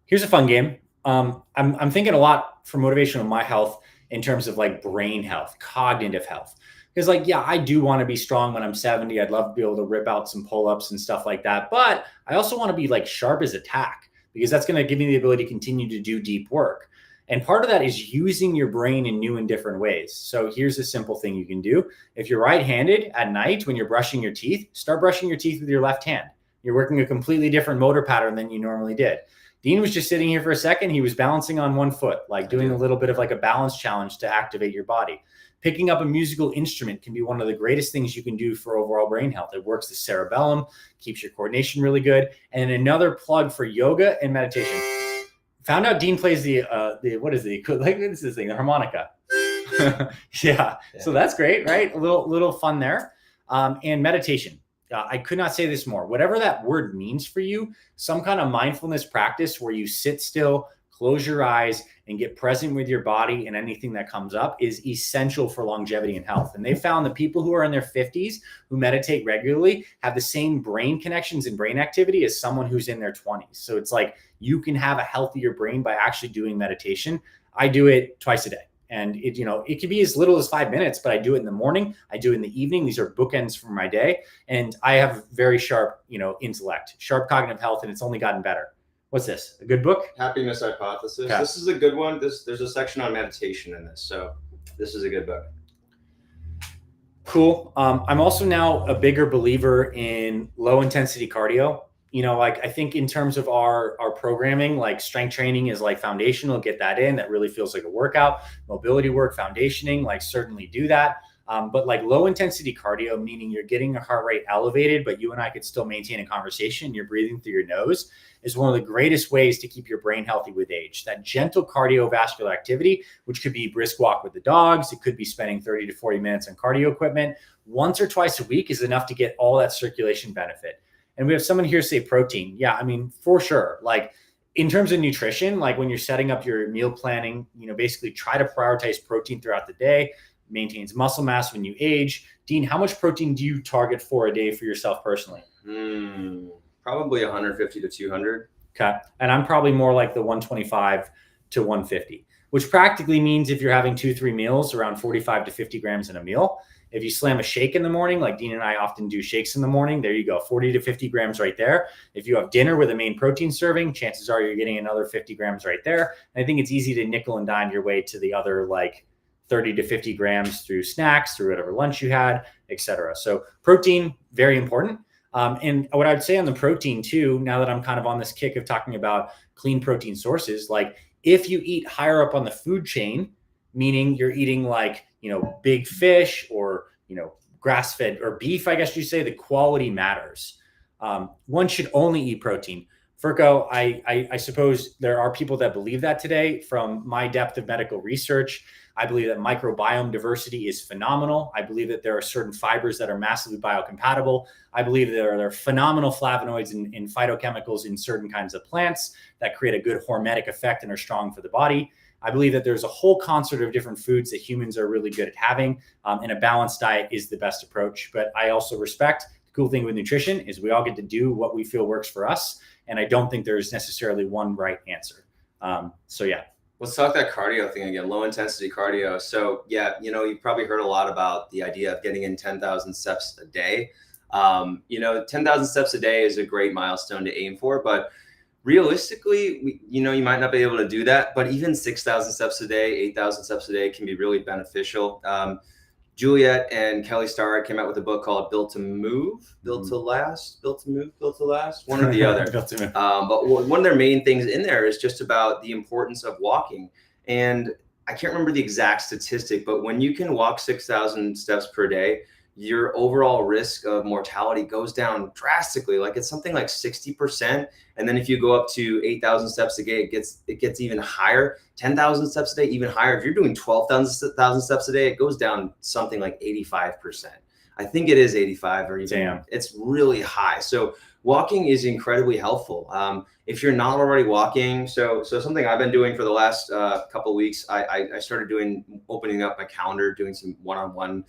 S2: here's a fun game. I'm thinking a lot for motivation of my health in terms of like brain health, cognitive health. Because like, yeah, I do want to be strong when I'm 70. I'd love to be able to rip out some pull-ups and stuff like that. But I also want to be like sharp as a tack, because that's going to give me the ability to continue to do deep work. And part of that is using your brain in new and different ways. So here's a simple thing you can do. If you're right-handed at night, when you're brushing your teeth, start brushing your teeth with your left hand. You're working a completely different motor pattern than you normally did. Dean was just sitting here for a second. He was balancing on one foot, like doing a little bit of like a balance challenge to activate your body. Picking up a musical instrument can be one of the greatest things you can do for overall brain health. It works the cerebellum, keeps your coordination really good. And another plug for yoga and meditation. Found out Dean plays the what is this thing, the harmonica. Yeah. So that's great, right? A little fun there. And meditation. I could not say this more. Whatever that word means for you, some kind of mindfulness practice where you sit still, close your eyes, and get present with your body and anything that comes up is essential for longevity and health. And they found that people who are in their 50s who meditate regularly have the same brain connections and brain activity as someone who's in their 20s. So it's like you can have a healthier brain by actually doing meditation. I do it twice a day. And it could be as little as 5 minutes, but I do it in the morning. I do it in the evening. These are bookends for my day. And I have very sharp, intellect, sharp cognitive health, and it's only gotten better. What's this? A good book?
S1: Happiness Hypothesis.
S2: Okay.
S1: This is a good one. There's a section on meditation in this. So this is a good book.
S2: Cool. I'm also now a bigger believer in low intensity cardio. I think in terms of our programming, like strength training is like foundational, get that in. That really feels like a workout. Mobility work, foundationing, like certainly do that. But like low intensity cardio, meaning you're getting your heart rate elevated, but you and I could still maintain a conversation. You're breathing through your nose, is one of the greatest ways to keep your brain healthy with age. That gentle cardiovascular activity, which could be brisk walk with the dogs. It could be spending 30 to 40 minutes on cardio equipment once or twice a week is enough to get all that circulation benefit. And we have someone here say protein. Yeah, I mean, for sure. Like in terms of nutrition, like when you're setting up your meal planning, basically try to prioritize protein throughout the day. Maintains muscle mass when you age. Dean, how much protein do you target for a day for yourself personally?
S1: Probably 150 to 200.
S2: Okay. And I'm probably more like the 125 to 150, which practically means if you're having 2-3 meals, around 45 to 50 grams in a meal. If you slam a shake in the morning, like Dean and I often do shakes in the morning, there you go, 40 to 50 grams right there. If you have dinner with a main protein serving, chances are you're getting another 50 grams right there. And I think it's easy to nickel and dime your way to the other like 30 to 50 grams through snacks, through whatever lunch you had, etc. So protein, very important. And what I'd say on the protein too, now that I'm kind of on this kick of talking about clean protein sources, like if you eat higher up on the food chain, meaning you're eating like, big fish or, grass-fed or beef, I guess you say, the quality matters. One should only eat protein. Furco, I suppose there are people that believe that today. From my depth of medical research, I believe that microbiome diversity is phenomenal. I believe that there are certain fibers that are massively biocompatible. I believe there are phenomenal flavonoids and phytochemicals in certain kinds of plants that create a good hormetic effect and are strong for the body. I believe that there's a whole concert of different foods that humans are really good at having, and a balanced diet is the best approach. But I also respect the cool thing with nutrition is we all get to do what we feel works for us. And I don't think there's necessarily one right answer. So yeah.
S1: Let's talk that cardio thing again, low intensity cardio. So yeah, you've probably heard a lot about the idea of getting in 10,000 steps a day. 10,000 steps a day is a great milestone to aim for, but realistically, you might not be able to do that, but even 6,000 steps a day, 8,000 steps a day can be really beneficial. Juliet and Kelly Starr came out with a book called Built to Move, Built to Last, Built to Move, Built to Last, one or the other. But one of their main things in there is just about the importance of walking. And I can't remember the exact statistic, but when you can walk 6,000 steps per day, your overall risk of mortality goes down drastically. Like it's something like 60%. And then if you go up to 8,000 steps a day, it gets even higher. 10,000 steps a day, even higher. If you're doing 12,000 steps a day, it goes down something like 85%. I think it is 85 or even.
S2: Damn.
S1: It's really high. So walking is incredibly helpful. If you're not already walking, so something I've been doing for the last couple of weeks, I started opening up my calendar, doing some one-on-one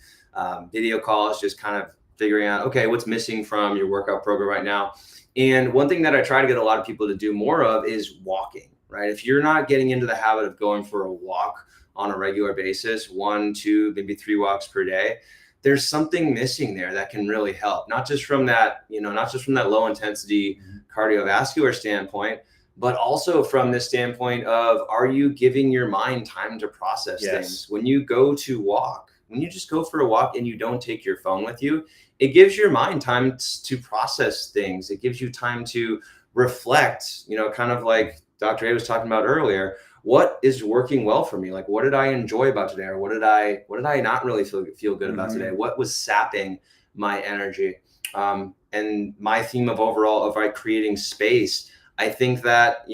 S1: video calls, just kind of figuring out, okay, what's missing from your workout program right now. And one thing that I try to get a lot of people to do more of is walking, right? If you're not getting into the habit of going for a walk on a regular basis, 1, 2, maybe 3 walks per day, there's something missing there that can really help. Not just from that low intensity cardiovascular standpoint, but also from the standpoint of, are you giving your mind time to process things? When you go to walk, when you just go for a walk and you don't take your phone with you, it gives your mind time to process things. It gives you time to reflect, kind of like Dr. A was talking about earlier. What is working well for me? Like, what did I enjoy about today? Or what did I not really feel good about today? What was sapping my energy? And my theme of creating space, I think that,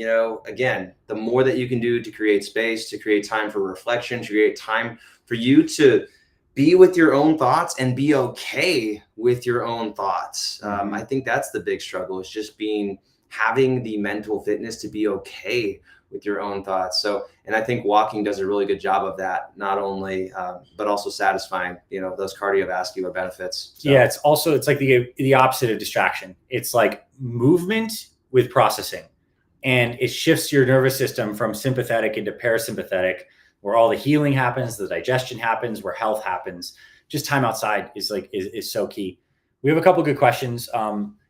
S1: again, the more that you can do to create space, to create time for reflection, to create time for you to be with your own thoughts and be okay with your own thoughts. I think that's the big struggle, is just having the mental fitness to be okay with your own thoughts. So, and I think walking does a really good job of that, not only, but also satisfying, those cardiovascular benefits. So.
S2: Yeah. It's like the opposite of distraction. It's like movement with processing, and it shifts your nervous system from sympathetic into parasympathetic, where all the healing happens, the digestion happens, where health happens. Just time outside is so key. We have a couple of good questions.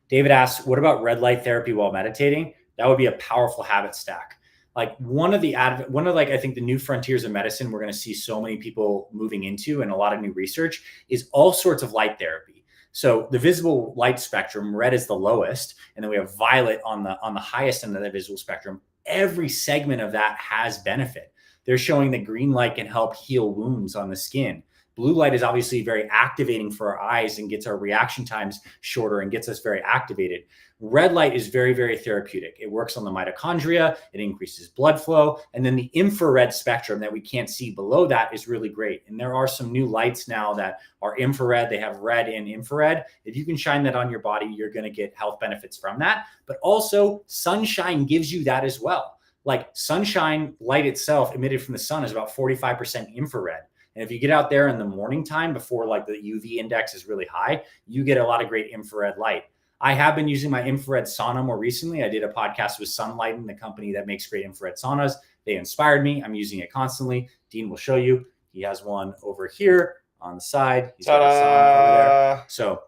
S2: David asks, what about red light therapy while meditating? That would be a powerful habit stack. Like I think the new frontiers of medicine we're going to see so many people moving into, and a lot of new research, is all sorts of light therapy. So the visible light spectrum, red is the lowest, and then we have violet on the highest end of the visible spectrum. Every segment of that has benefit. They're showing that green light can help heal wounds on the skin. Blue light is obviously very activating for our eyes and gets our reaction times shorter and gets us very activated. Red light is very, very therapeutic. It works on the mitochondria, it increases blood flow, and then the infrared spectrum that we can't see below that is really great. And there are some new lights now that are infrared. They have red and infrared. If you can shine that on your body, you're going to get health benefits from that. But also sunshine gives you that as well. Like sunshine light itself emitted from the sun is about 45% infrared. And if you get out there in the morning time before like the UV index is really high, you get a lot of great infrared light. I have been using my infrared sauna more recently. I did a podcast with Sunlighten, the company that makes great infrared saunas. They inspired me. I'm using it constantly. Dean will show you. He has one over here on the side. He's got a sauna over there. So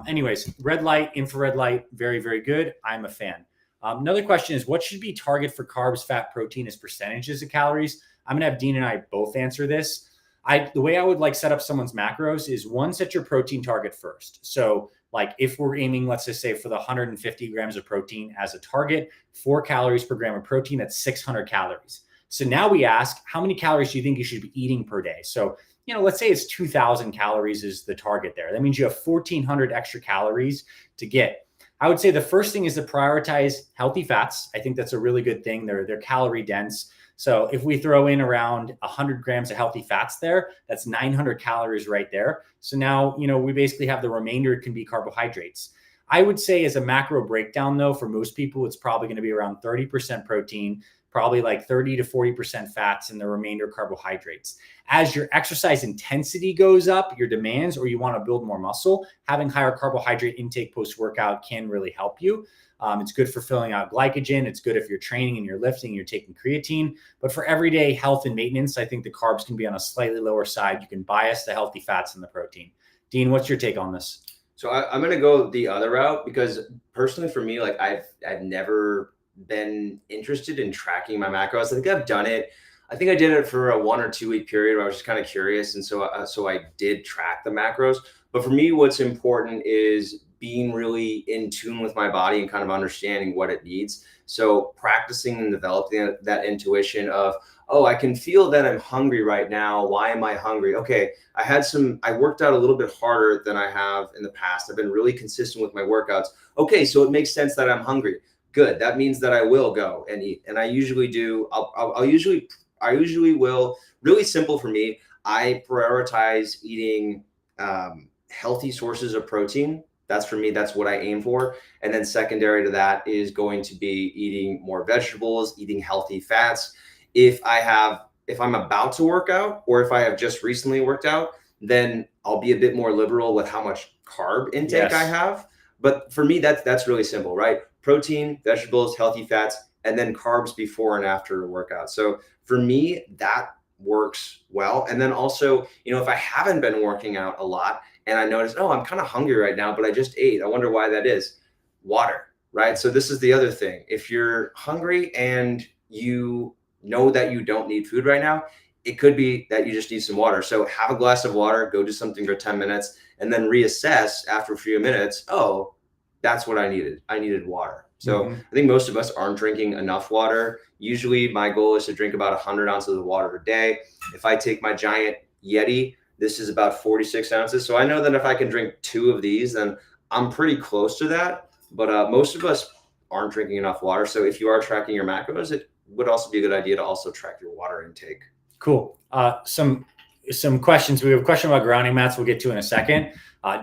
S2: anyways, red light, infrared light, very, very good. I'm a fan. Another question is, what should be target for carbs, fat, protein as percentages of calories? I'm going to have Dean and I both answer this. The way I would like set up someone's macros is one, set your protein target first. So like if we're aiming, let's just say for the 150 grams of protein as a target, 4 calories per gram of protein, that's 600 calories. So now we ask, how many calories do you think you should be eating per day? So, let's say it's 2,000 calories is the target there. That means you have 1,400 extra calories to get. I would say the first thing is to prioritize healthy fats. I think that's a really good thing. They're calorie dense. So if we throw in around 100 grams of healthy fats there, that's 900 calories right there. So now, we basically have the remainder can be carbohydrates. I would say as a macro breakdown though, for most people, it's probably going to be around 30% protein, probably like 30 to 40% fats, and the remainder carbohydrates. As your exercise intensity goes up, your demands, or you want to build more muscle, having higher carbohydrate intake post-workout can really help you. It's good for filling out glycogen. It's good if you're training and you're lifting, you're taking creatine. But for everyday health and maintenance, I think the carbs can be on a slightly lower side. You can bias the healthy fats and the protein. Dean, what's your take on this?
S1: So I'm going to go the other route, because personally for me, like I've never been interested in tracking my macros. I think I've done it. I think I did it for a 1 or 2 week period where I was just kind of curious. And so I did track the macros. But for me, what's important is being really in tune with my body and kind of understanding what it needs. So practicing and developing that intuition of, oh, I can feel that I'm hungry right now. Why am I hungry? Okay, I worked out a little bit harder than I have in the past. I've been really consistent with my workouts. Okay, so it makes sense that I'm hungry. Good. That means that I will go and eat. And I usually do. I usually will. Really simple for me. I prioritize eating healthy sources of protein. That's for me. That's what I aim for. And then secondary to that is going to be eating more vegetables, eating healthy fats. If I'm about to work out, or if I have just recently worked out, then I'll be a bit more liberal with how much carb intake I have. But for me, that's really simple, right? Protein, vegetables, healthy fats, and then carbs before and after a workout. So for me, that works well. And then also, if I haven't been working out a lot and I notice, oh, I'm kind of hungry right now, but I just ate, I wonder why that is. Water, right? So this is the other thing. If you're hungry and you know that you don't need food right now, it could be that you just need some water. So have a glass of water, go do something for 10 minutes, and then reassess after a few minutes. Oh, that's what I needed. I needed water. So I think most of us aren't drinking enough water. Usually my goal is to drink about 100 ounces of water a day. If I take my giant Yeti, this is about 46 ounces. So I know that if I can drink 2 of these, then I'm pretty close to that. But most of us aren't drinking enough water. So if you are tracking your macros, it would also be a good idea to also track your water intake.
S2: Cool. Some questions. We have a question about grounding mats we'll get to in a second.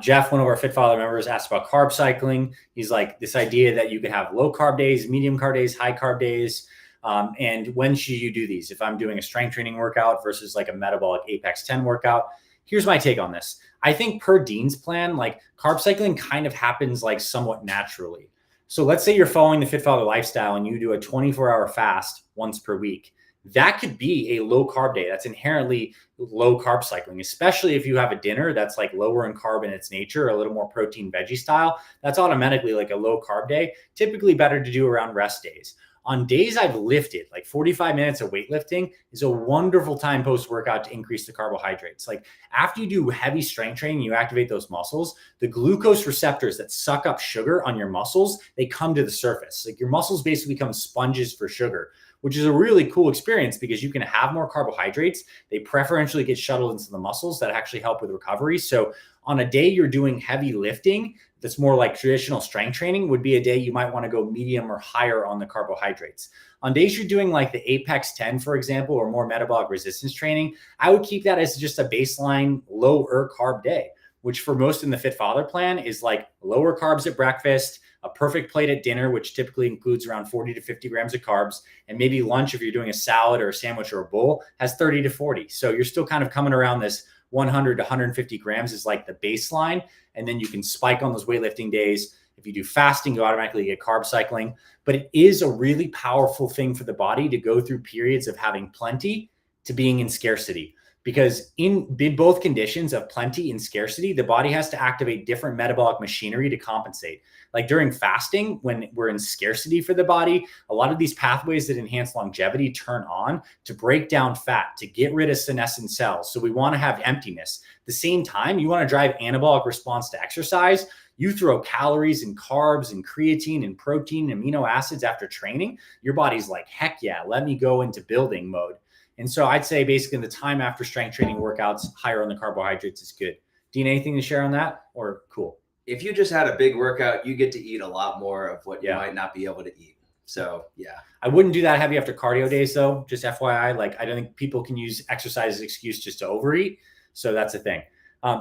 S2: Jeff, one of our Fit Father members, asked about carb cycling. He's like, this idea that you can have low carb days, medium carb days, high carb days. And when should you do these? If I'm doing a strength training workout versus like a metabolic Apex 10 workout, here's my take on this. I think per Dean's plan, like carb cycling kind of happens like somewhat naturally. So let's say you're following the Fit Father lifestyle and you do a 24-hour fast once per week. That could be a low carb day. That's inherently low carb cycling, especially if you have a dinner that's like lower in carb in its nature, a little more protein veggie style. That's automatically like a low carb day. Typically better to do around rest days. On days I've lifted, like 45 minutes of weightlifting is a wonderful time post-workout to increase the carbohydrates. Like after you do heavy strength training, you activate those muscles, the glucose receptors that suck up sugar on your muscles, they come to the surface. Like your muscles basically become sponges for sugar, which is a really cool experience because you can have more carbohydrates. They preferentially get shuttled into the muscles that actually help with recovery. So on a day you're doing heavy lifting, that's more like traditional strength training, would be a day you might want to go medium or higher on the carbohydrates. On days you're doing like the Apex 10, for example, or more metabolic resistance training, I would keep that as just a baseline lower carb day, which for most in the Fit Father plan is like lower carbs at breakfast, a perfect plate at dinner, which typically includes around 40 to 50 grams of carbs, and maybe lunch, if you're doing a salad or a sandwich or a bowl, has 30 to 40. So you're still kind of coming around this 100 to 150 grams is like the baseline. And then you can spike on those weightlifting days. If you do fasting, you automatically get carb cycling. But it is a really powerful thing for the body to go through periods of having plenty to being in scarcity. because in both conditions of plenty and scarcity, the body has to activate different metabolic machinery to compensate. Like during fasting, when we're in scarcity for the body, a lot of these pathways that enhance longevity turn on to break down fat, to get rid of senescent cells. So we want to have emptiness. At the same time, you want to drive anabolic response to exercise. You throw calories and carbs and creatine and protein and amino acids after training, your body's like, heck yeah, let me go into building mode. And so I'd say basically in the time after strength training workouts, higher on the carbohydrates is good. Dean, anything to share on that, or cool?
S1: If you just had a big workout, you get to eat a lot more of what you might not be able to eat. So yeah.
S2: I wouldn't do that heavy after cardio days though, just FYI. Like I don't think people can use exercise as an excuse just to overeat. So that's the thing.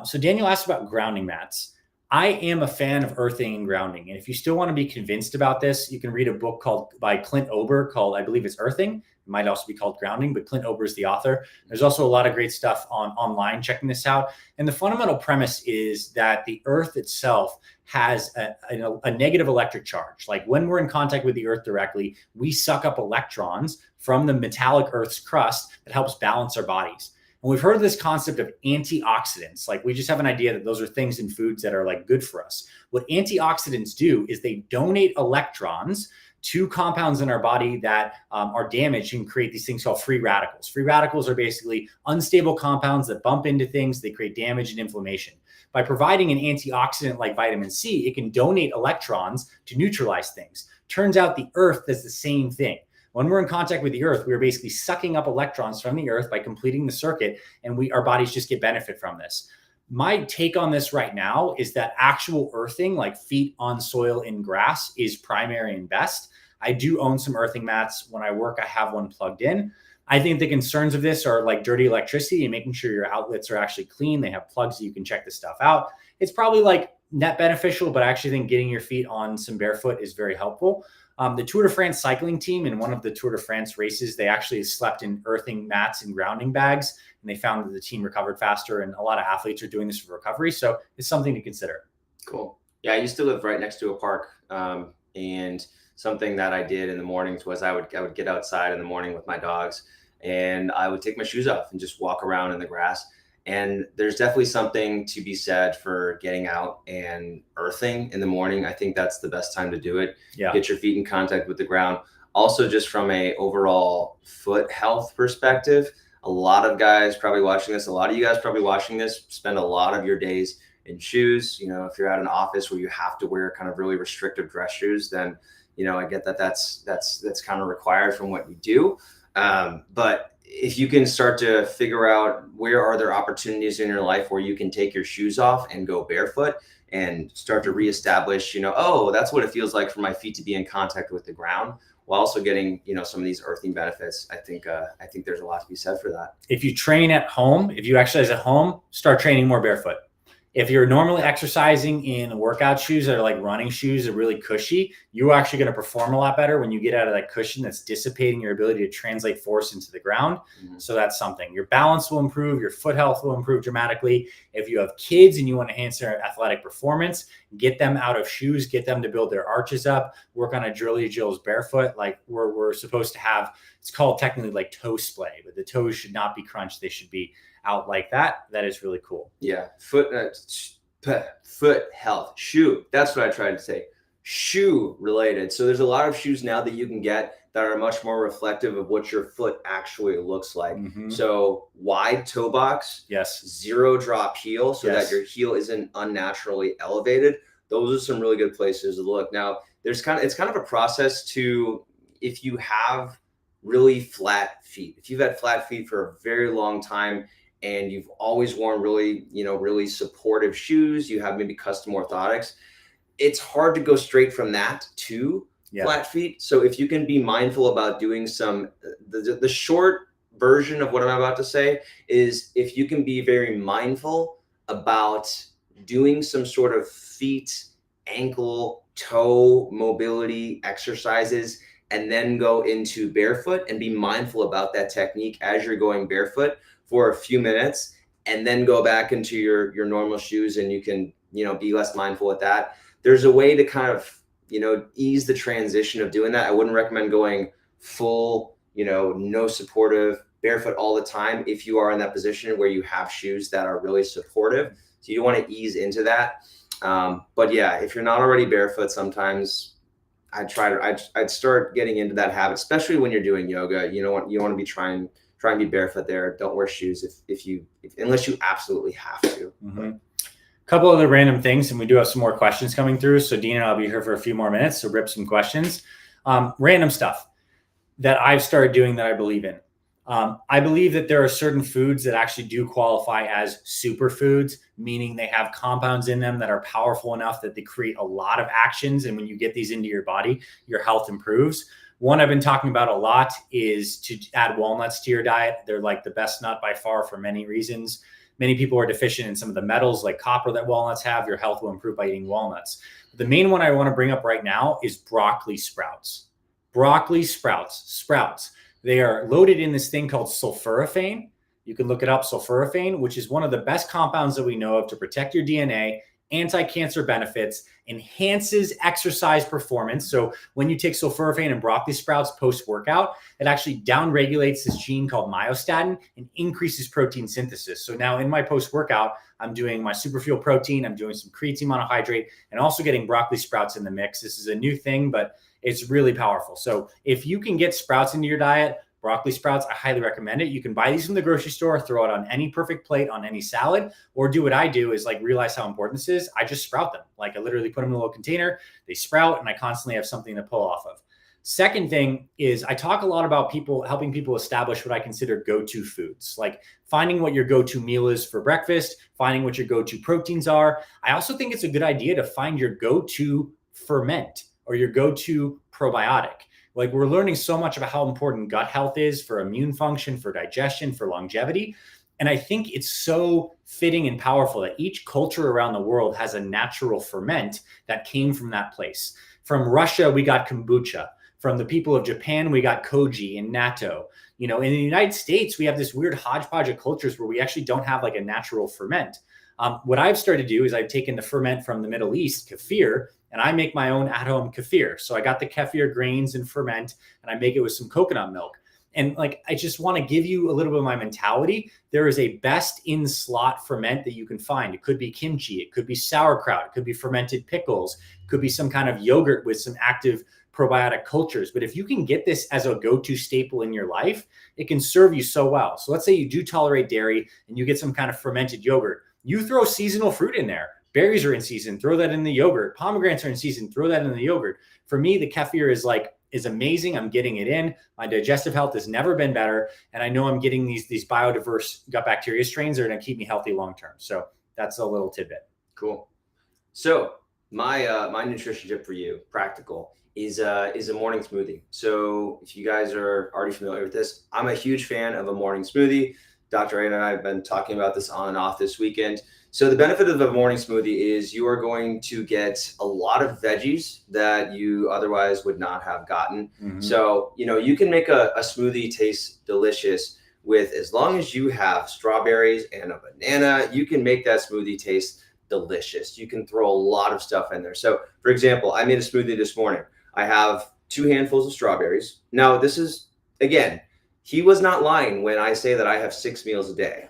S2: So Daniel asked about grounding mats. I am a fan of earthing and grounding. And if you still want to be convinced about this, you can read a book by Clint Ober called, I believe it's Earthing. It might also be called Grounding, but Clint Ober is the author. There's also a lot of great stuff online checking this out. And the fundamental premise is that the earth itself has a negative electric charge. Like when we're in contact with the earth directly, we suck up electrons from the metallic earth's crust that helps balance our bodies. And we've heard of this concept of antioxidants. Like we just have an idea that those are things in foods that are like good for us. What antioxidants do is they donate electrons to compounds in our body that are damaged and create these things called free radicals. Free radicals are basically unstable compounds that bump into things. They create damage and inflammation. By providing an antioxidant like vitamin C, it can donate electrons to neutralize things. Turns out the earth does the same thing. When we're in contact with the earth, we're basically sucking up electrons from the earth by completing the circuit, and our bodies just get benefit from this. My take on this right now is that actual earthing, like feet on soil in grass, is primary and best. I do own some earthing mats. When I work, I have one plugged in. I think the concerns of this are like dirty electricity and making sure your outlets are actually clean. They have plugs so you can check this stuff out. It's probably like net beneficial, but I actually think getting your feet on some barefoot is very helpful. The Tour de France cycling team, in one of the Tour de France races, they actually slept in earthing mats and grounding bags, and they found that the team recovered faster, and a lot of athletes are doing this for recovery. So it's something to consider.
S1: Cool. Yeah, I used to live right next to a park, and something that I did in the mornings was I would get outside in the morning with my dogs, and I would take my shoes off and just walk around in the grass. And there's definitely something to be said for getting out and earthing in the morning. I think that's the best time to do it.
S2: Yeah.
S1: Get your feet in contact with the ground. Also, just from a overall foot health perspective, a lot of guys probably watching this, a lot of you guys probably watching this spend a lot of your days in shoes. You know, if you're at an office where you have to wear kind of really restrictive dress shoes, then, you know, I get that that's kind of required from what you do. But if you can start to figure out where are there opportunities in your life where you can take your shoes off and go barefoot and start to reestablish, you know, oh, that's what it feels like for my feet to be in contact with the ground, while also getting, you know, some of these earthing benefits. I think there's a lot to be said for that.
S2: If you train at home, if you exercise at home, start training more barefoot. If you're normally exercising in workout shoes that are like running shoes, are really cushy, you're actually going to perform a lot better when you get out of that cushion that's dissipating your ability to translate force into the ground. Mm-hmm. So that's something. Your balance will improve. Your foot health will improve dramatically. If you have kids and you want to enhance their athletic performance, get them out of shoes, get them to build their arches up, work on agility drills barefoot. Like we're supposed to have, it's called technically like toe splay, but the toes should not be crunched. They should be out like that. That is really cool.
S1: Yeah. Foot health, shoe. That's what I tried to say. Shoe related. So there's a lot of shoes now that you can get that are much more reflective of what your foot actually looks like. Mm-hmm. So wide toe box.
S2: Yes.
S1: Zero drop heel, so that your heel isn't unnaturally elevated. Those are some really good places to look. Now it's kind of a process to, if you have really flat feet, if you've had flat feet for a very long time, and you've always worn really supportive shoes, you have maybe custom orthotics, it's hard to go straight from that to flat feet. So if you can be mindful about doing the short version of what I'm about to say is, if you can be very mindful about doing some sort of feet, ankle, toe mobility exercises, and then go into barefoot and be mindful about that technique as you're going barefoot for a few minutes, and then go back into your normal shoes, and you can, be less mindful with that. There's a way to kind of, ease the transition of doing that. I wouldn't recommend going full, no supportive barefoot all the time if you are in that position where you have shoes that are really supportive. So you don't want to ease into that. But yeah, if you're not already barefoot, sometimes I'd start getting into that habit, especially when you're doing yoga. You want to be trying to be barefoot there. Don't wear shoes unless you absolutely have to.
S2: Mm-hmm. Couple other random things, and we do have some more questions coming through. So Dean and I'll be here for a few more minutes. So rip some questions. Random stuff that I've started doing that I believe in. I believe that there are certain foods that actually do qualify as superfoods, meaning they have compounds in them that are powerful enough that they create a lot of actions. And when you get these into your body, your health improves. One I've been talking about a lot is to add walnuts to your diet. They're like the best nut by far for many reasons. Many people are deficient in some of the metals like copper that walnuts have. Your health will improve by eating walnuts. The main one I want to bring up right now is broccoli sprouts. Broccoli sprouts. They are loaded in this thing called sulforaphane. You can look it up, sulforaphane, which is one of the best compounds that we know of to protect your DNA, anti-cancer benefits, enhances exercise performance. So when you take sulforaphane and broccoli sprouts post-workout, it actually downregulates this gene called myostatin and increases protein synthesis. So now in my post-workout, I'm doing my superfuel protein, I'm doing some creatine monohydrate, and also getting broccoli sprouts in the mix. This is a new thing, but it's really powerful. So if you can get sprouts into your diet, broccoli sprouts, I highly recommend it. You can buy these from the grocery store, throw it on any perfect plate, on any salad, or do what I do is like realize how important this is. I just sprout them. Like I literally put them in a little container, they sprout, and I constantly have something to pull off of. Second thing is I talk a lot about helping people establish what I consider go-to foods, like finding what your go-to meal is for breakfast, finding what your go-to proteins are. I also think it's a good idea to find your go-to ferment or your go-to probiotic. Like we're learning so much about how important gut health is for immune function, for digestion, for longevity. And I think it's so fitting and powerful that each culture around the world has a natural ferment that came from that place. From Russia, we got kombucha. From the people of Japan, we got koji and natto. You know, in the United States, we have this weird hodgepodge of cultures where we actually don't have like a natural ferment. What I've started to do is I've taken the ferment from the Middle East, kefir, and I make my own at-home kefir. So I got the kefir grains and ferment, and I make it with some coconut milk. And like, I just want to give you a little bit of my mentality. There is a best in slot ferment that you can find. It could be kimchi, it could be sauerkraut, it could be fermented pickles, it could be some kind of yogurt with some active probiotic cultures. But if you can get this as a go-to staple in your life, it can serve you so well. So let's say you do tolerate dairy and you get some kind of fermented yogurt. You throw seasonal fruit in there. Berries are in season, throw that in the yogurt. Pomegranates are in season, throw that in the yogurt. For me, the kefir is amazing. I'm getting it in. My digestive health has never been better. And I know I'm getting these biodiverse gut bacteria strains that are going to keep me healthy long-term. So that's a little tidbit.
S1: Cool. So my nutrition tip for you, practical, is a morning smoothie. So if you guys are already familiar with this, I'm a huge fan of a morning smoothie. Dr. Aiden and I have been talking about this on and off this weekend. So the benefit of a morning smoothie is you are going to get a lot of veggies that you otherwise would not have gotten. Mm-hmm. So, you can make a smoothie taste delicious with, as long as you have strawberries and a banana, you can make that smoothie taste delicious. You can throw a lot of stuff in there. So for example, I made a smoothie this morning. I have 2 handfuls of strawberries. Now this is, again, he was not lying when I say that I have 6 meals a day.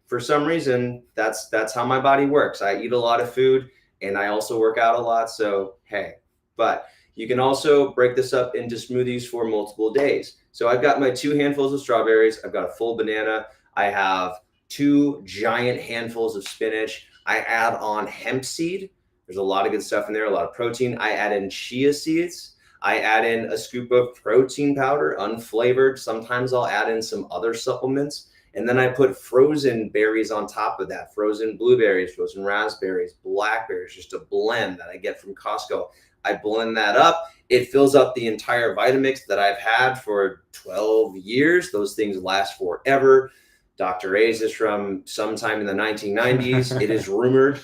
S1: For some reason, that's how my body works. I eat a lot of food and I also work out a lot. So, hey, but you can also break this up into smoothies for multiple days. So I've got my 2 handfuls of strawberries. I've got a full banana. I have 2 giant handfuls of spinach. I add on hemp seed. There's a lot of good stuff in there, a lot of protein. I add in chia seeds. I add in a scoop of protein powder, unflavored. Sometimes I'll add in some other supplements. And then I put frozen berries on top of that. Frozen blueberries, frozen raspberries, blackberries, just a blend that I get from Costco. I blend that up. It fills up the entire Vitamix that I've had for 12 years. Those things last forever. Dr. A's is from sometime in the 1990s. It is rumored.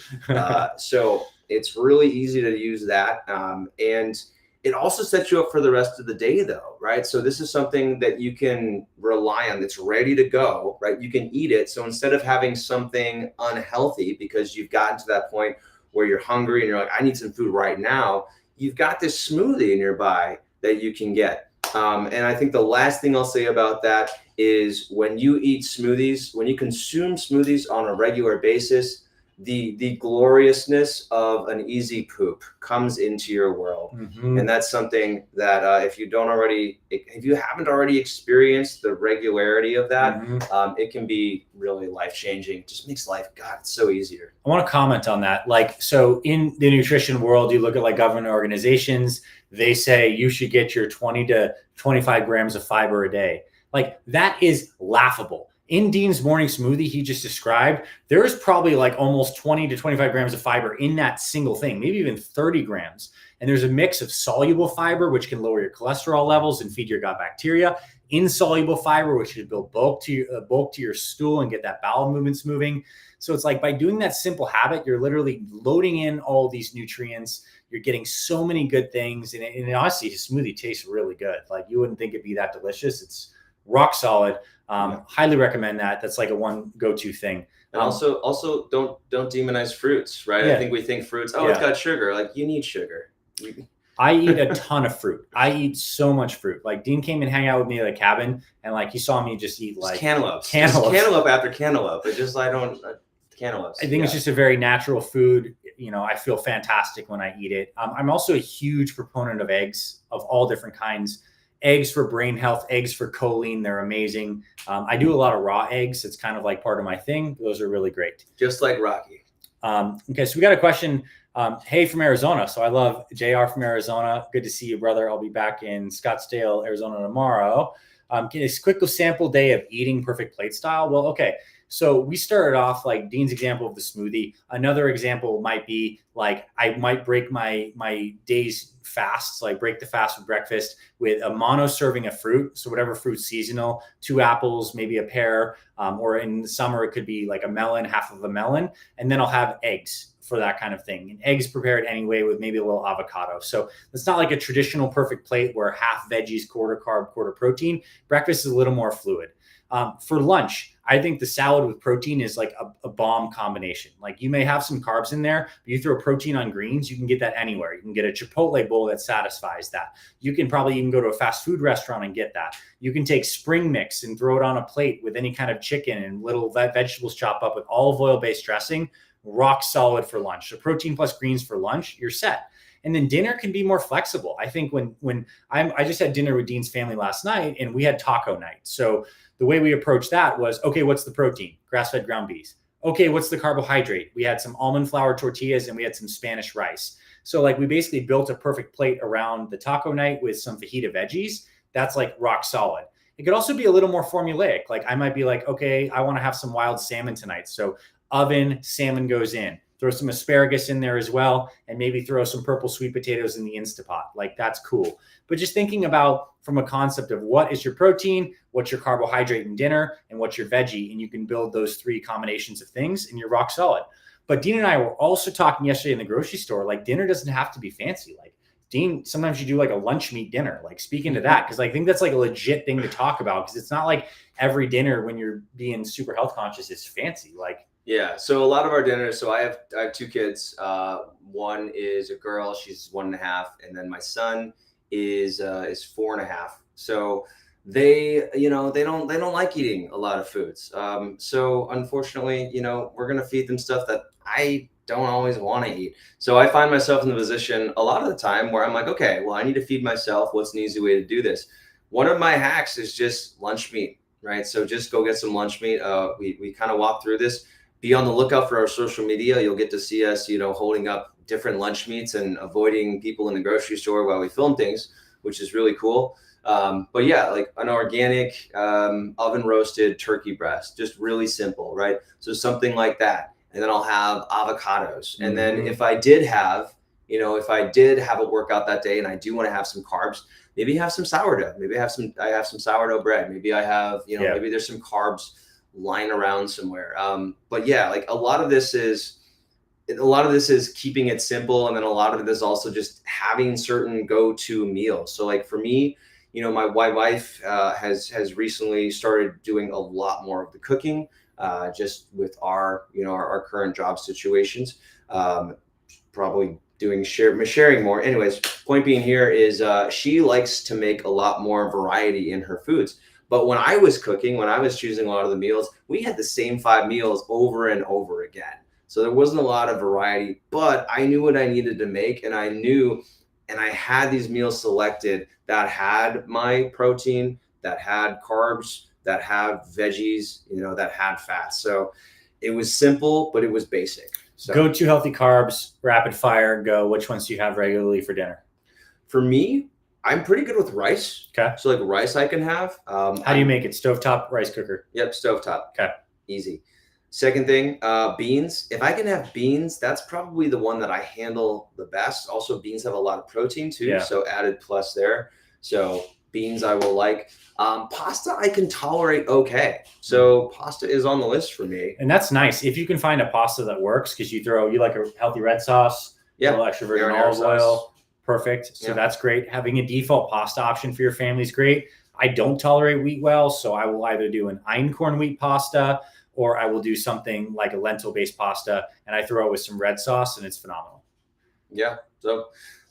S1: So it's really easy to use that. And it also sets you up for the rest of the day though, right? So this is something that you can rely on. It's ready to go, right? You can eat it. So instead of having something unhealthy because you've gotten to that point where you're hungry and you're like, I need some food right now, you've got this smoothie nearby that you can get. And I think the last thing I'll say about that is when you eat smoothies, when you consume smoothies on a regular basis, the gloriousness of an easy poop comes into your world. And that's something that if you haven't already experienced the regularity of that, it can be really life changing. Just makes life, God, it's so easier.
S2: I want to comment on that. Like, so in the nutrition world, you look at like government organizations, they say you should get your 20 to 25 grams of fiber a day. Like, that is laughable. In Dean's morning smoothie he just described, there's probably like almost 20 to 25 grams of fiber in that single thing, maybe even 30 grams. And there's a mix of soluble fiber, which can lower your cholesterol levels and feed your gut bacteria, insoluble fiber, which should build bulk to your stool and get that bowel movements moving. So it's like by doing that simple habit, you're literally loading in all these nutrients. You're getting so many good things. And honestly, a smoothie tastes really good. Like, you wouldn't think it'd be that delicious. It's rock solid. Highly recommend that. That's like a one go-to thing.
S1: And also don't demonize fruits, right?
S2: Yeah.
S1: I think we think fruits, it's got sugar. Like, you need sugar.
S2: I eat a ton of fruit. I eat so much fruit. Like, Dean came and hang out with me at the cabin, and like he saw me just eat like
S1: cantaloupe after cantaloupe. It just cantaloupes.
S2: I think it's just a very natural food. You know, I feel fantastic when I eat it. I'm also a huge proponent of eggs of all different kinds. Eggs for brain health, eggs for choline, they're amazing. I do a lot of raw eggs. It's kind of like part of my thing. Those are really great.
S1: Just like Rocky.
S2: Okay, so we got a question. Hey, from Arizona. So I love JR from Arizona. Good to see you, brother. I'll be back in Scottsdale, Arizona tomorrow. Can a quick sample day of eating perfect plate style? Well, okay. So we started off like Dean's example of the smoothie. Another example might be like I might break my day's fasts, like break the fast with breakfast with a mono serving of fruit. So whatever fruit's seasonal, 2 apples, maybe a pear, or in the summer it could be like a melon, half of a melon, and then I'll have eggs for that kind of thing. And eggs prepared anyway with maybe a little avocado. So it's not like a traditional perfect plate where half veggies, quarter carb, quarter protein. Breakfast is a little more fluid. For lunch, I think the salad with protein is like a bomb combination. Like, you may have some carbs in there, but you throw protein on greens, you can get that anywhere. You can get a Chipotle bowl that satisfies that. You can probably even go to a fast food restaurant and get that. You can take spring mix and throw it on a plate with any kind of chicken and little vegetables chopped up with olive oil-based dressing. Rock solid for lunch. So protein plus greens for lunch, you're set. And then dinner can be more flexible. I think when I just had dinner with Dean's family last night and we had taco night. So the way we approached that was, okay, what's the protein? Grass-fed ground beef. Okay, what's the carbohydrate? We had some almond flour tortillas and we had some Spanish rice. So like we basically built a perfect plate around the taco night with some fajita veggies. That's like rock solid. It could also be a little more formulaic. Like I might be like, okay, I want to have some wild salmon tonight. So oven, salmon goes in. Throw some asparagus in there as well, and maybe throw some purple sweet potatoes in the Instapot. Like, that's cool. But just thinking about from a concept of what is your protein, what's your carbohydrate in dinner, and what's your veggie, and you can build those 3 combinations of things and you're rock solid. But Dean and I were also talking yesterday in the grocery store, like dinner doesn't have to be fancy. Like, Dean, sometimes you do like a lunch meat dinner, like speaking to that, because I think that's like a legit thing to talk about, because it's not like every dinner when you're being super health conscious is fancy. Like,
S1: yeah. So a lot of our dinners, so I have 2 kids. One is a girl, she's 1.5. And then my son is 4.5. So they don't like eating a lot of foods. So unfortunately, we're going to feed them stuff that I don't always want to eat. So I find myself in the position a lot of the time where I'm like, okay, well, I need to feed myself. What's an easy way to do this? One of my hacks is just lunch meat, right? So just go get some lunch meat. We kind of walk through this. Be on the lookout for our social media. You'll get to see us, holding up different lunch meats and avoiding people in the grocery store while we film things, which is really cool. But yeah, like an organic oven roasted turkey breast, just really simple, right? So something like that. And then I'll have avocados. And then if I did have a workout that day and I do want to have some carbs, maybe have some sourdough. Maybe I have some sourdough bread. Maybe I have, maybe there's some carbs lying around somewhere. But yeah, like a lot of this is keeping it simple. And then a lot of it is also just having certain go-to meals. So like for me, my wife has recently started doing a lot more of the cooking, just with our current job situations. Probably sharing more. Anyways, point being here is she likes to make a lot more variety in her foods. But when I was cooking, when I was choosing a lot of the meals, we had the same 5 meals over and over again. So there wasn't a lot of variety, but I knew what I needed to make, and I had these meals selected that had my protein, that had carbs, that have veggies, that had fats. So it was simple, but it was basic. So
S2: Go to healthy carbs, rapid fire, go. Which ones do you have regularly for dinner?
S1: for me, I'm pretty good with rice.
S2: Okay.
S1: So like rice I can have.
S2: How do you make it? Stovetop, rice cooker?
S1: Yep, stovetop.
S2: Okay.
S1: Easy. Second thing, beans. If I can have beans, that's probably the one that I handle the best. Also, beans have a lot of protein too,
S2: Yeah.
S1: so added plus there. So beans I will like. Pasta I can tolerate okay. So pasta is on the list for me.
S2: And that's nice. If you can find a pasta that works, because you like a healthy red sauce,
S1: Yeah,
S2: a little extra virgin
S1: marinara
S2: olive
S1: sauce.
S2: oil. Perfect. So
S1: Yeah.
S2: that's great. Having a default pasta option for your family is great. I don't tolerate wheat well, so I will either do an einkorn wheat pasta or I will do something like a lentil-based pasta, and I throw it with some red sauce, and it's phenomenal.
S1: Yeah. So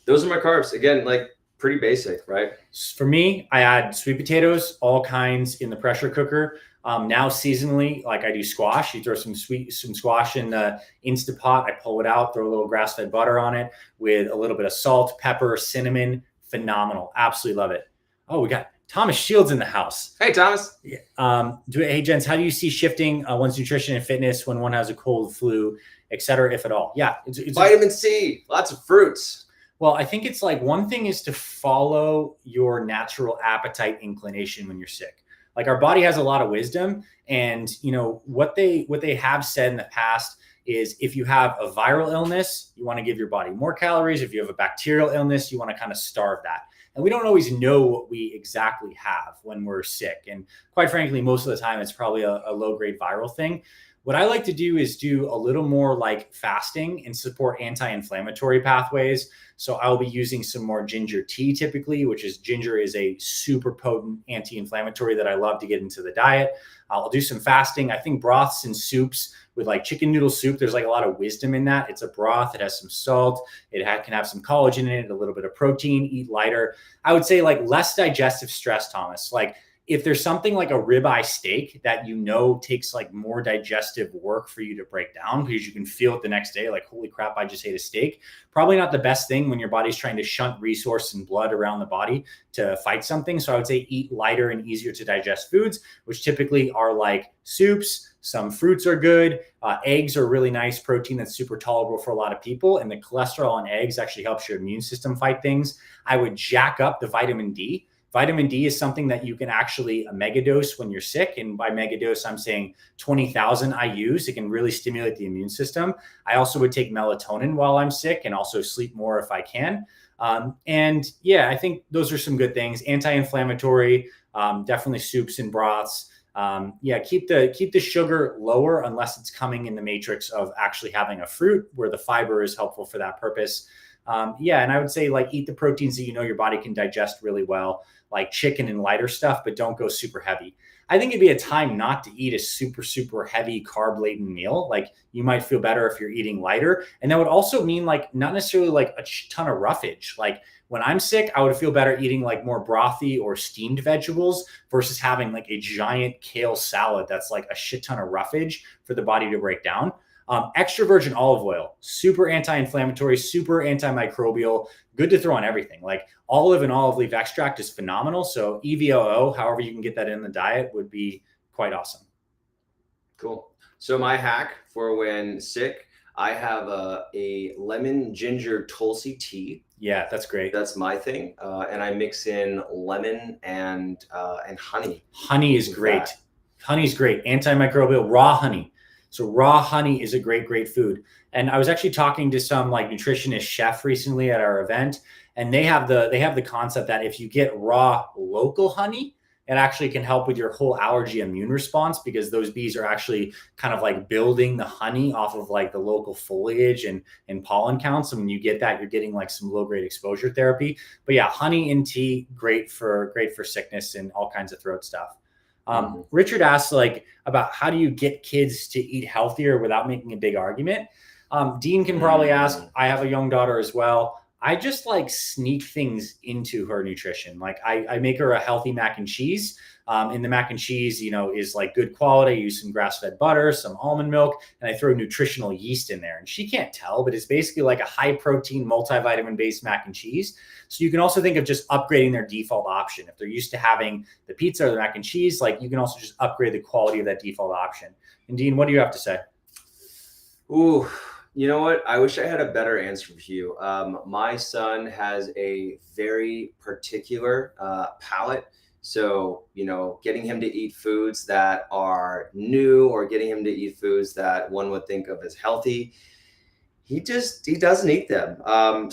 S1: those are my carbs. Again, like pretty basic, right?
S2: For me, I add sweet potatoes, all kinds in the pressure cooker. Now seasonally, like I do squash, you throw some squash in the Instapot. I pull it out, throw a little grass-fed butter on it with a little bit of salt, pepper, cinnamon. Phenomenal. Absolutely love it. Oh, we got Thomas Shields in the house.
S1: Hey, Thomas.
S2: Hey, gents, how do you see shifting one's nutrition and fitness when one has a cold, flu, et cetera, if at all? Yeah.
S1: It's vitamin C, lots of fruits.
S2: Well, I think it's like one thing is to follow your natural appetite inclination when you're sick. Like our body has a lot of wisdom, and what they have said in the past is if you have a viral illness, you want to give your body more calories. If you have a bacterial illness, you want to kind of starve that. And we don't always know what we exactly have when we're sick. And quite frankly, most of the time, it's probably a low-grade viral thing. What I like to do is do a little more like fasting and support anti-inflammatory pathways. So I'll be using some more ginger tea typically, ginger is a super potent anti-inflammatory that I love to get into the diet. I'll do some fasting. I think broths and soups with like chicken noodle soup, there's like a lot of wisdom in that. It's a broth. It has some salt. It can have some collagen in it, a little bit of protein, eat lighter. I would say like less digestive stress, Thomas. Like if there's something like a ribeye steak that takes like more digestive work for you to break down because you can feel it the next day, like, holy crap, I just ate a steak. Probably not the best thing when your body's trying to shunt resource and blood around the body to fight something. So I would say eat lighter and easier to digest foods, which typically are like soups. Some fruits are good. Eggs are really nice protein that's super tolerable for a lot of people. And the cholesterol in eggs actually helps your immune system fight things. I would jack up the vitamin D. Vitamin D is something that you can actually megadose when you're sick. And by megadose, I'm saying 20,000 IUs. It can really stimulate the immune system. I also would take melatonin while I'm sick and also sleep more if I can. And yeah, I think those are some good things. Anti-inflammatory, definitely soups and broths. Keep the sugar lower unless it's coming in the matrix of actually having a fruit where the fiber is helpful for that purpose. And I would say like eat the proteins that your body can digest really well, like chicken and lighter stuff, but don't go super heavy. I think it'd be a time not to eat a super, super heavy carb laden meal. Like you might feel better if you're eating lighter. And that would also mean like not necessarily like a ton of roughage. Like when I'm sick, I would feel better eating like more brothy or steamed vegetables versus having like a giant kale salad that's like a shit ton of roughage for the body to break down. Extra virgin olive oil, super anti-inflammatory, super antimicrobial, good to throw on everything. Like olive and olive leaf extract is phenomenal. So EVOO, however you can get that in the diet, would be quite awesome.
S1: Cool. So my hack for when sick, I have a lemon ginger tulsi tea.
S2: Yeah, that's great.
S1: That's my thing. And I mix in lemon and honey.
S2: Honey is great. Honey's great. Antimicrobial, raw honey. So raw honey is a great, great food. And I was actually talking to some like nutritionist chef recently at our event, and they have the concept that if you get raw local honey, it actually can help with your whole allergy immune response because those bees are actually kind of like building the honey off of like the local foliage and pollen counts. And when you get that, you're getting like some low grade exposure therapy. But yeah, honey in tea, great for sickness and all kinds of throat stuff. Richard asked like about how do you get kids to eat healthier without making a big argument? Dean can probably ask. I have a young daughter as well. I just like sneak things into her nutrition. Like I make her a healthy mac and cheese. And the mac and cheese, is like good quality. I use some grass-fed butter, some almond milk, and I throw nutritional yeast in there. And she can't tell, but it's basically like a high-protein, multivitamin-based mac and cheese. So you can also think of just upgrading their default option. If they're used to having the pizza or the mac and cheese, like you can also just upgrade the quality of that default option. And Dean, what do you have to say?
S1: Ooh, you know what? I wish I had a better answer for you. My son has a very particular palate. So, getting him to eat foods that are new or getting him to eat foods that one would think of as healthy, he doesn't eat them. I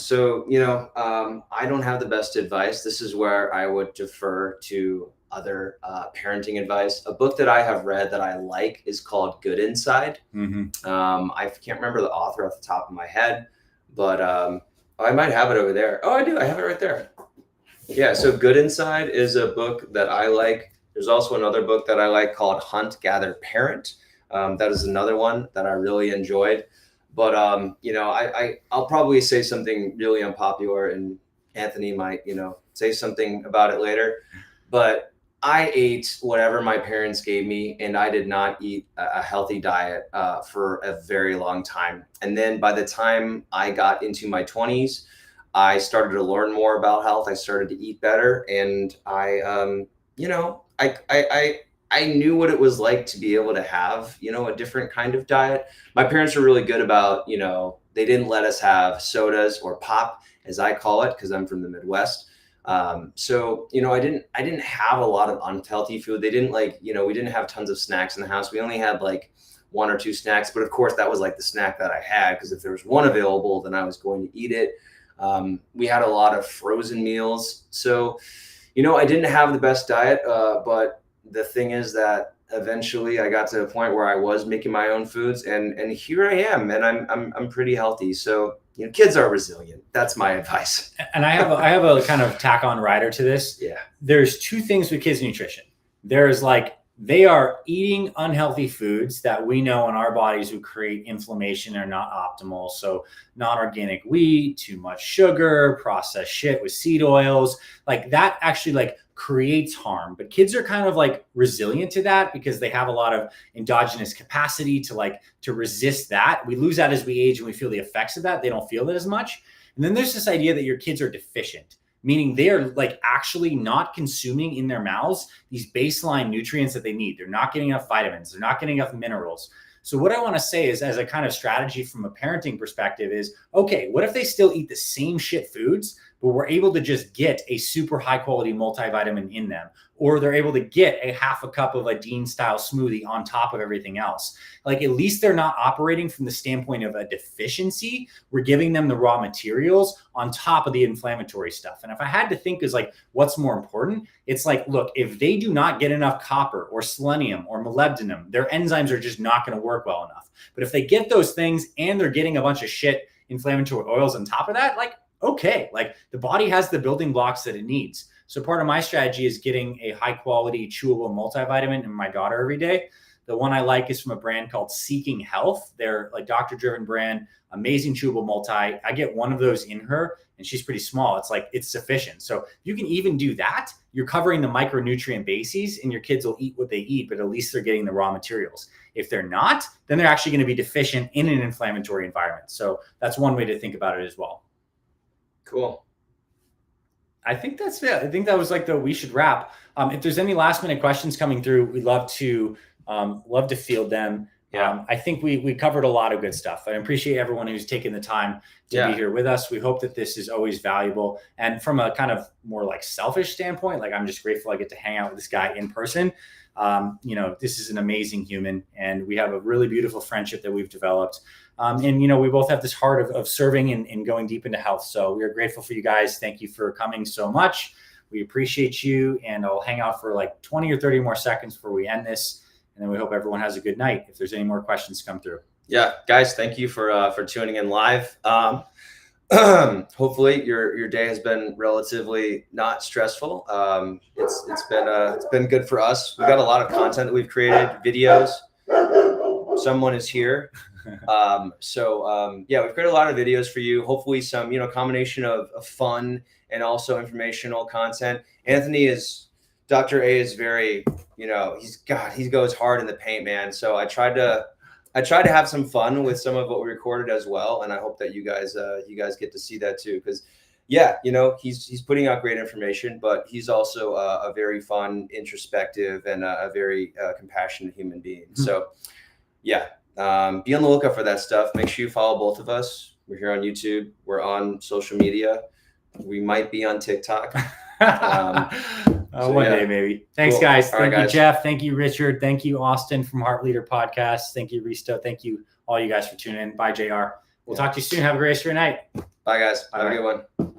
S1: don't have the best advice. This is where I would defer to other parenting advice. A book that I have read that I like is called Good Inside. I can't remember the author off the top of my head, but I might have it over there. Oh, I do. I have it right there. Yeah, so Good Inside is a book that I like. There's also another book that I like called Hunt, Gather, Parent. That is another one that I really enjoyed. But I'll probably say something really unpopular, and Anthony might say something about it later. But I ate whatever my parents gave me, and I did not eat a healthy diet for a very long time. And then by the time I got into my 20s, I started to learn more about health. I started to eat better, and I knew what it was like to be able to have, a different kind of diet. My parents were really good about, they didn't let us have sodas or pop, as I call it, because I'm from the Midwest. I didn't have a lot of unhealthy food. They didn't we didn't have tons of snacks in the house. We only had like one or two snacks, but of course that was like the snack that I had, because if there was one available, then I was going to eat it. We had a lot of frozen meals. So, I didn't have the best diet, but the thing is that eventually I got to a point where I was making my own foods, and here I am, and I'm pretty healthy. So, kids are resilient. That's my advice.
S2: And I have a kind of tack on rider to this.
S1: Yeah.
S2: There's two things with kids' nutrition. There's like, they are eating unhealthy foods that we know in our bodies would create inflammation, are not optimal. So non-organic wheat, too much sugar, processed shit with seed oils, like that actually like creates harm. But kids are kind of like resilient to that because they have a lot of endogenous capacity to resist that. We lose that as we age and we feel the effects of that. They don't feel it as much. And then there's this idea that your kids are deficient, meaning they're like actually not consuming in their mouths these baseline nutrients that they need. They're not getting enough vitamins. They're not getting enough minerals. So what I want to say is, as a kind of strategy from a parenting perspective is, okay, what if they still eat the same shit foods, but we're able to just get a super high quality multivitamin in them, or they're able to get a half a cup of a Dean style smoothie on top of everything else. Like, at least they're not operating from the standpoint of a deficiency. We're giving them the raw materials on top of the inflammatory stuff. And if I had to think is like, what's more important? It's like, look, if they do not get enough copper or selenium or molybdenum, their enzymes are just not going to work well enough. But if they get those things and they're getting a bunch of shit inflammatory oils on top of that, like, okay, like the body has the building blocks that it needs. So part of my strategy is getting a high quality chewable multivitamin in my daughter every day. The one I like is from a brand called Seeking Health. They're like doctor-driven brand, amazing chewable multi. I get one of those in her, and she's pretty small. It's like, it's sufficient. So you can even do that. You're covering the micronutrient bases, and your kids will eat what they eat, but at least they're getting the raw materials. If they're not, then they're actually going to be deficient in an inflammatory environment. So that's one way to think about it as well.
S1: Cool.
S2: I think that's it. I think that was like we should wrap. If there's any last minute questions coming through, we'd love to field them.
S1: Yeah.
S2: I think we covered a lot of good stuff. I appreciate everyone who's taken the time to be here with us. We hope that this is always valuable. And from a kind of more like selfish standpoint, like, I'm just grateful I get to hang out with this guy in person. This is an amazing human, and we have a really beautiful friendship that we've developed. We both have this heart of serving and going deep into health. So we are grateful for you guys. Thank you for coming so much. We appreciate you, and I'll hang out for like 20 or 30 more seconds before we end this. And then we hope everyone has a good night. If there's any more questions come through.
S1: Yeah, guys, thank you for tuning in live. Hopefully your day has been relatively not stressful. It's been good for us. We've got a lot of content that we've created, videos. Someone is here. Yeah, we've created a lot of videos for you. Hopefully some, combination of fun and also informational content. Dr. A is very, he goes hard in the paint, man. So I tried to have some fun with some of what we recorded as well. And I hope that you guys get to see that too. Cause yeah, he's putting out great information, but he's also a very fun, introspective, and a very compassionate human being. So yeah, be on the lookout for that stuff. Make sure you follow both of us. We're here on YouTube. We're on social media. We might be on TikTok.
S2: One day, maybe. Thanks,
S1: cool.
S2: guys.
S1: All right,
S2: Thank you,
S1: guys.
S2: Jeff. Thank you, Richard. Thank you, Austin from Heart Leader Podcast. Thank you, Risto. Thank you, all you guys, for tuning in. Bye, JR. We'll talk to you soon. Have a great rest of your night.
S1: Bye, guys. Have a good one.